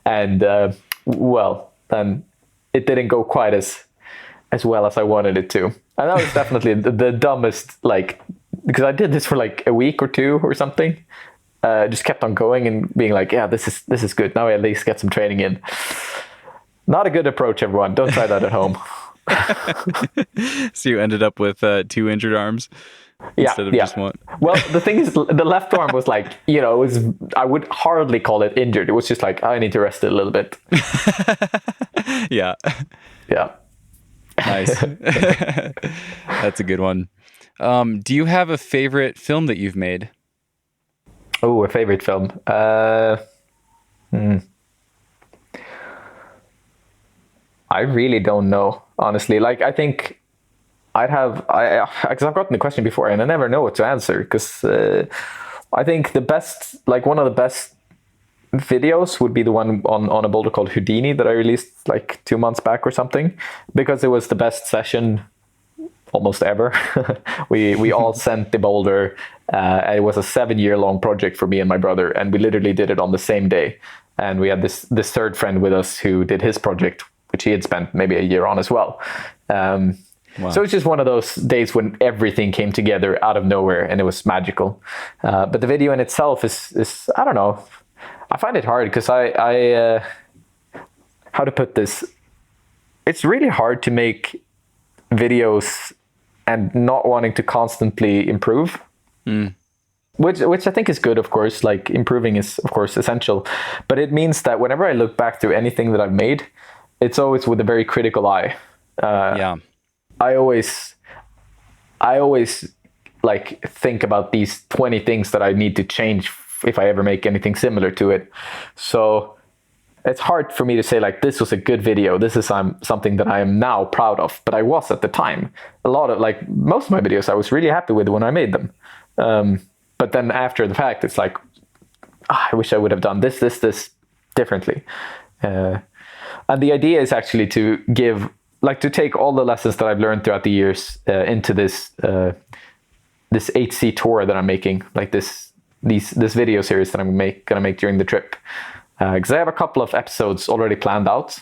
and then it didn't go quite as well as I wanted it to. And that was definitely the dumbest, because I did this for a week or two or something. Just kept on going and being like, yeah, this is good. Now I at least get some training in. Not a good approach, everyone. Don't try that at home. So you ended up with 2 injured arms instead of just one. Well, the thing is, the left arm was I would hardly call it injured. It was just I need to rest it a little bit. Yeah. Yeah. Nice. That's a good one. Do you have a favorite film that you've made? Oh, a favorite film. I really don't know, honestly. I think because I've gotten the question before and I never know what to answer, because I think the best, one of the best videos would be the one on a boulder called Houdini that I released 2 months back or something, because it was the best session almost ever. We all sent the boulder. It was a 7-year-long project for me and my brother, and we literally did it on the same day. And we had this third friend with us who did his project, which he had spent maybe a year on as well. Wow. So it's just one of those days when everything came together out of nowhere, and it was magical. But the video in itself is I don't know. I find it hard because I how to put this? It's really hard to make videos and not wanting to constantly improve. Which I think is good, of course. Improving is, of course, essential. But it means that whenever I look back through anything that I've made, it's always with a very critical eye. I always think about these 20 things that I need to change if I ever make anything similar to it. So it's hard for me to say this was a good video. This is something that I am now proud of, but I was at the time. A lot of most of my videos I was really happy with when I made them. But then after the fact, it's I wish I would have done this differently. And the idea is actually to give, to take all the lessons that I've learned throughout the years into this 8C tour that I'm making, this video series that I'm gonna make during the trip. Because I have a couple of episodes already planned out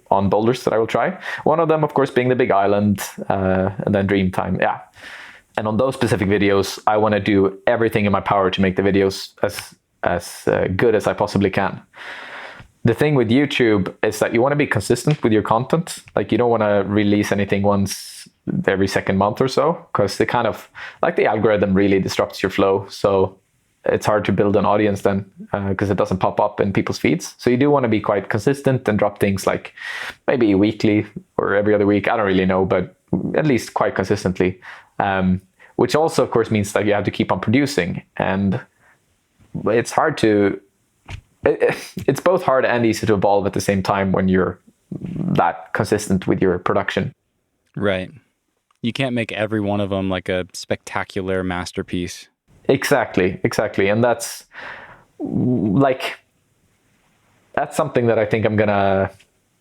on boulders that I will try. One of them, of course, being the Big Island, and then Dreamtime. Yeah. And on those specific videos, I want to do everything in my power to make the videos as good as I possibly can. The thing with YouTube is that you want to be consistent with your content. You don't want to release anything once every second month or so, because they kind of, the algorithm really disrupts your flow. So it's hard to build an audience then, because it doesn't pop up in people's feeds. So you do want to be quite consistent and drop things maybe weekly or every other week. I don't really know, but at least quite consistently. Which also, of course, means that you have to keep on producing. And it's hard to... It's both hard and easy to evolve at the same time when you're that consistent with your production. Right. You can't make every one of them a spectacular masterpiece. Exactly. And that's something that I think I'm gonna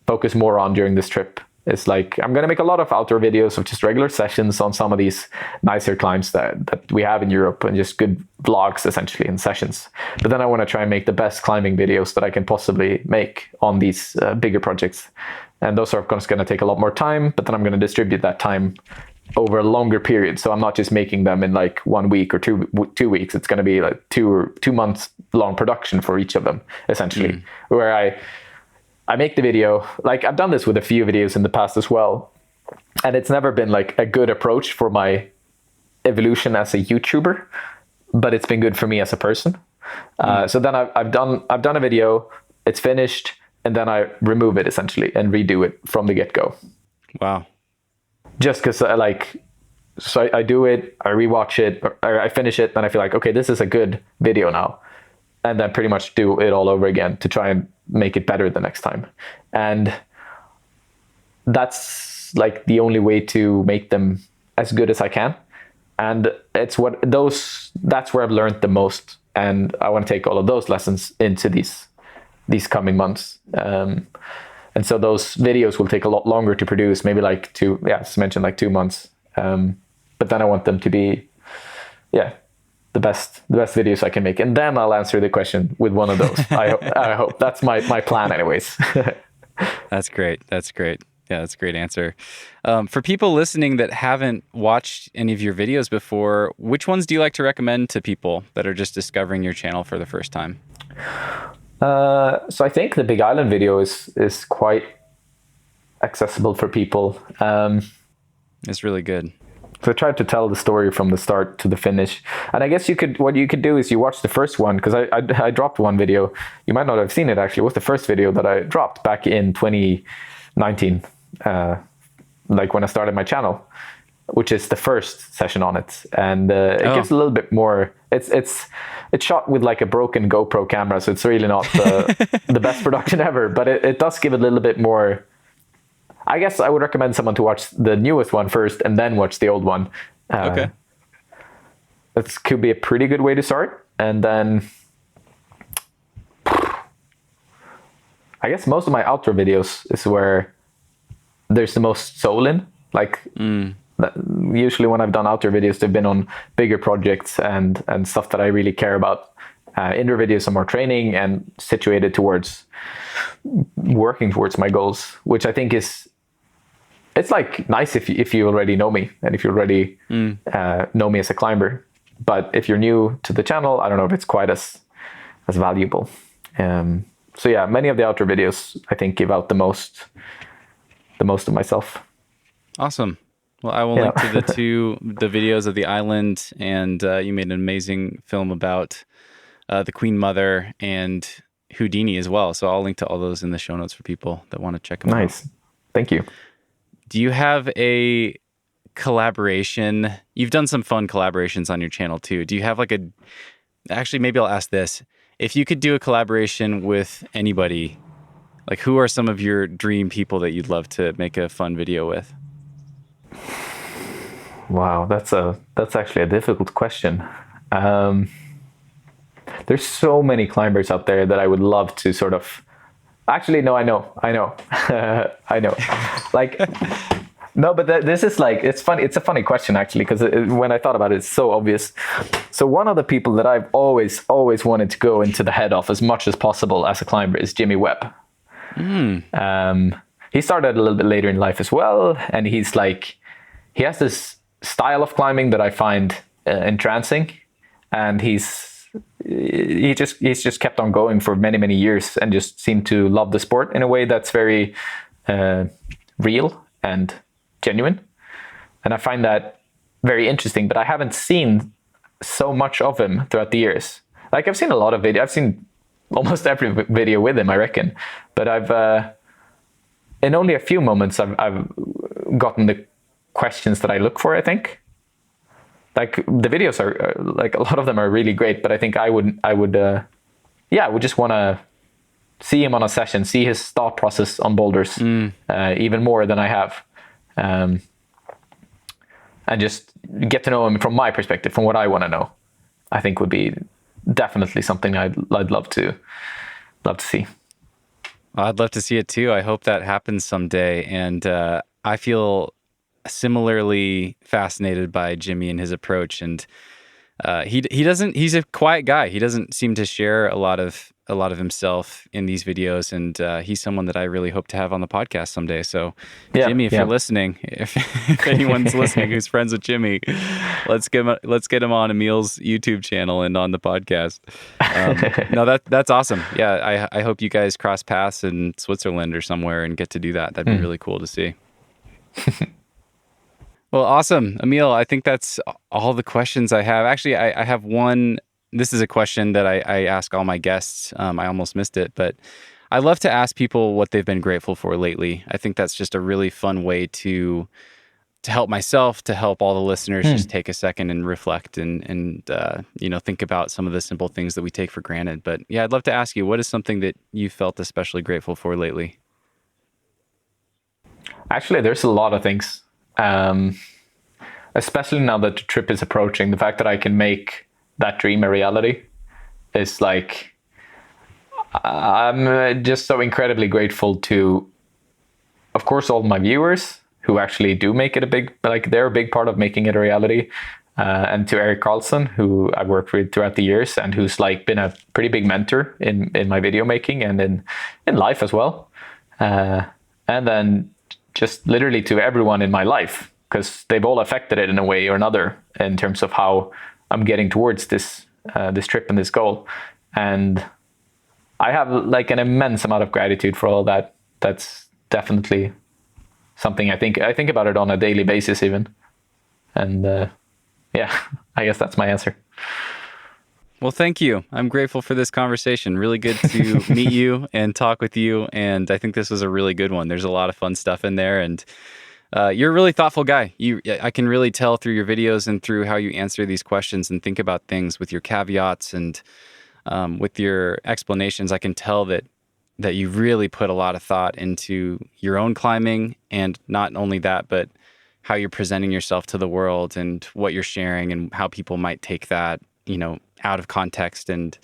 focus more on during this trip. It's I'm gonna make a lot of outdoor videos of just regular sessions on some of these nicer climbs that we have in Europe, and just good vlogs essentially and sessions. But then I want to try and make the best climbing videos that I can possibly make on these bigger projects. And those are of course gonna take a lot more time, but then I'm gonna distribute that time over a longer period. So I'm not just making them in 1 week or 2 weeks. It's gonna be 2 months long production for each of them essentially, where I make the video. I've done this with a few videos in the past as well, and it's never been a good approach for my evolution as a YouTuber, but it's been good for me as a person. So then I've done a video, it's finished, and then I remove it essentially and redo it from the get-go. Wow. Just because I do it, I rewatch it, or I finish it, then I feel okay, this is a good video now. and then pretty much do it all over again to try and make it better the next time. And that's like the only way to make them as good as I can. And that's where I've learned the most. And I want to take all of those lessons into these coming months. And so those videos will take a lot longer to produce, maybe like as mentioned, like 2 months. But then I want them to be, the best videos I can make. And then I'll answer the question with one of those. I hope that's my plan anyways. That's great. Yeah, that's a great answer. For people listening that haven't watched any of your videos before, which ones do you like to recommend to people that are just discovering your channel for the first time? So I think the Big Island video is quite accessible for people. It's really good. So I tried to tell the story from the start to the finish. And I guess what you could do is you watch the first one, because I dropped one video. You might not have seen it actually. It was the first video that I dropped back in 2019, like when I started my channel, which is the first session on it. And it gives a little bit more. It's shot with like a broken GoPro camera, so it's really not the best production ever, but it does give a little bit more. I guess I would recommend someone to watch the newest one first and then watch the old one. Okay. That could be a pretty good way to start. And then I guess most of my outro videos is where there's the most soul in. Like usually when I've done outro videos, they've been on bigger projects and stuff that I really care about. Indoor videos are more training and situated towards working towards my goals, which I think it's like nice if you already know me and if you already know me as a climber. But if you're new to the channel, I don't know if it's quite as valuable. So yeah, many of the outdoor videos I think give out the most of myself. Awesome. Well, I will link to the videos of the island, and you made an amazing film about the Queen Mother and Houdini as well. So I'll link to all those in the show notes for people that want to check them out. Nice. Thank you. Do you have a collaboration? You've done some fun collaborations on your channel too. Do you have actually, maybe I'll ask this. If you could do a collaboration with anybody, like who are some of your dream people that you'd love to make a fun video with? Wow, that's actually a difficult question. There's so many climbers out there that I would love to sort of. Actually, no, I know. I know. Like, no, but this is like, it's funny. It's a funny question actually, because when I thought about it, it's so obvious. So one of the people that I've always wanted to go into the head of as much as possible as a climber is Jimmy Webb. He started a little bit later in life as well, and he has this style of climbing that I find entrancing, and he's just kept on going for many years and just seemed to love the sport in a way that's very real and genuine, and I find that very interesting. But I haven't seen so much of him throughout the years. Like, I've seen a lot of videos. I've seen almost every video with him, I reckon, but I've in only a few moments I've gotten the questions that I look for, I think. Like, the videos are like, a lot of them are really great, but I think I would just want to see him on a session, see his thought process on boulders even more than I have, and just get to know him from my perspective, from what I want to know. I think would be definitely something I'd love to see. I'd love to see it too. I hope that happens someday, and I feel similarly fascinated by Jimmy and his approach, and he's a quiet guy. He doesn't seem to share a lot of himself in these videos, and he's someone that I really hope to have on the podcast someday. So Jimmy, if you're listening, if anyone's listening who's friends with Jimmy, let's get him on Emil's YouTube channel and on the podcast. No, that's awesome. Yeah, I hope you guys cross paths in Switzerland or somewhere and get to do that. That'd be really cool to see. Well, awesome. Emil, I think that's all the questions I have. Actually, I have one. This is a question that I ask all my guests. I almost missed it, but I love to ask people what they've been grateful for lately. I think that's just a really fun way to to help myself, to help all the listeners just take a second and reflect and think about some of the simple things that we take for granted. But yeah, I'd love to ask you, what is something that you felt especially grateful for lately? Actually, there's a lot of things, especially now that the trip is approaching. The fact that I can make that dream a reality is like, I'm just so incredibly grateful to, of course, all my viewers who actually do make it they're a big part of making it a reality. And to Eric Carlson, who I've worked with throughout the years and who's like been a pretty big mentor in my video making and in life as well. And then just literally to everyone in my life, because they've all affected it in a way or another in terms of how I'm getting towards this trip and this goal. And I have like an immense amount of gratitude for all that. That's definitely something I think about it on a daily basis even. And I guess that's my answer. Well, thank you. I'm grateful for this conversation. Really good to meet you and talk with you. And I think this was a really good one. There's a lot of fun stuff in there. And you're a really thoughtful guy. I can really tell through your videos and through how you answer these questions and think about things with your caveats and with your explanations. I can tell that you really put a lot of thought into your own climbing, and not only that, but how you're presenting yourself to the world and what you're sharing and how people might take that, out of context. And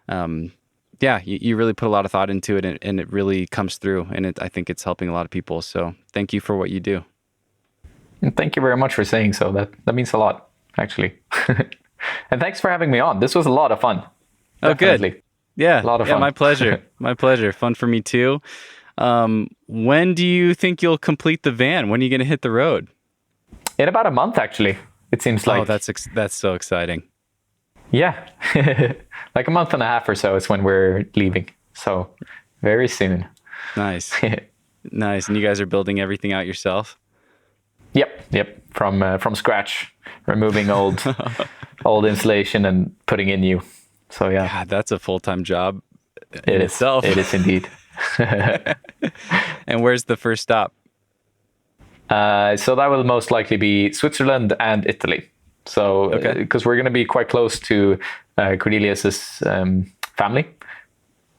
you really put a lot of thought into it, and it really comes through. And I think it's helping a lot of people. So thank you for what you do. And thank you very much for saying so. That means a lot, actually. And thanks for having me on. This was a lot of fun. Definitely. Oh, good. Yeah. A lot of fun. My pleasure. My pleasure. Fun for me too. When do you think you'll complete the van? When are you going to hit the road? In about a month, actually. It seems like. Oh, that's so exciting. Yeah. Like a month and a half or so is when we're leaving. So very soon. Nice. Nice. And you guys are building everything out yourself? Yep. From scratch, removing old insulation and putting in new. So yeah. God, that's a full-time job in itself. It is indeed. And where's the first stop? So that will most likely be Switzerland and Italy. So because we're going to be quite close to Cordelius's family.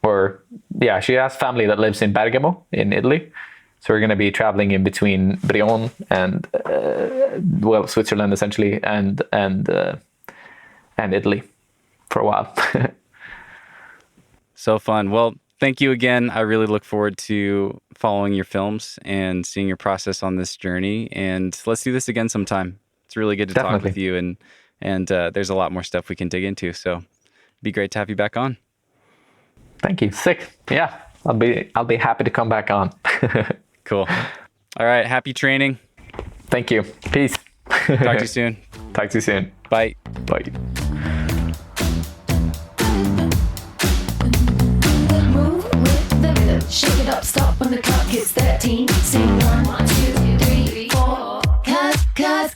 She has family that lives in Bergamo in Italy. So we're going to be traveling in between Brion and Switzerland essentially and Italy for a while. So fun. Well, thank you again. I really look forward to following your films and seeing your process on this journey. And let's do this again sometime. It's really good to talk with you. And there's a lot more stuff we can dig into. So it'd be great to have you back on. Thank you. Sick. Yeah, I'll be happy to come back on. Cool. All right. Happy training. Thank you. Peace. Talk to you soon. Talk to you soon. Bye. Bye. Shake it up, stop when the clock hits 13. Sing 1, 2, 3, 4. Cause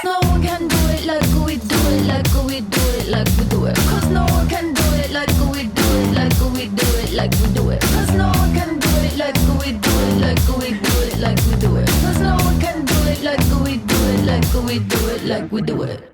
no one can do it like we do it, like we do it, like we do it. Cause no one can do it like we do it, like we do it, like we do it. Cause no one can do it like we do it, like we do it, like we do it. Cause no one can do it like we do it, like we do it, like we do it.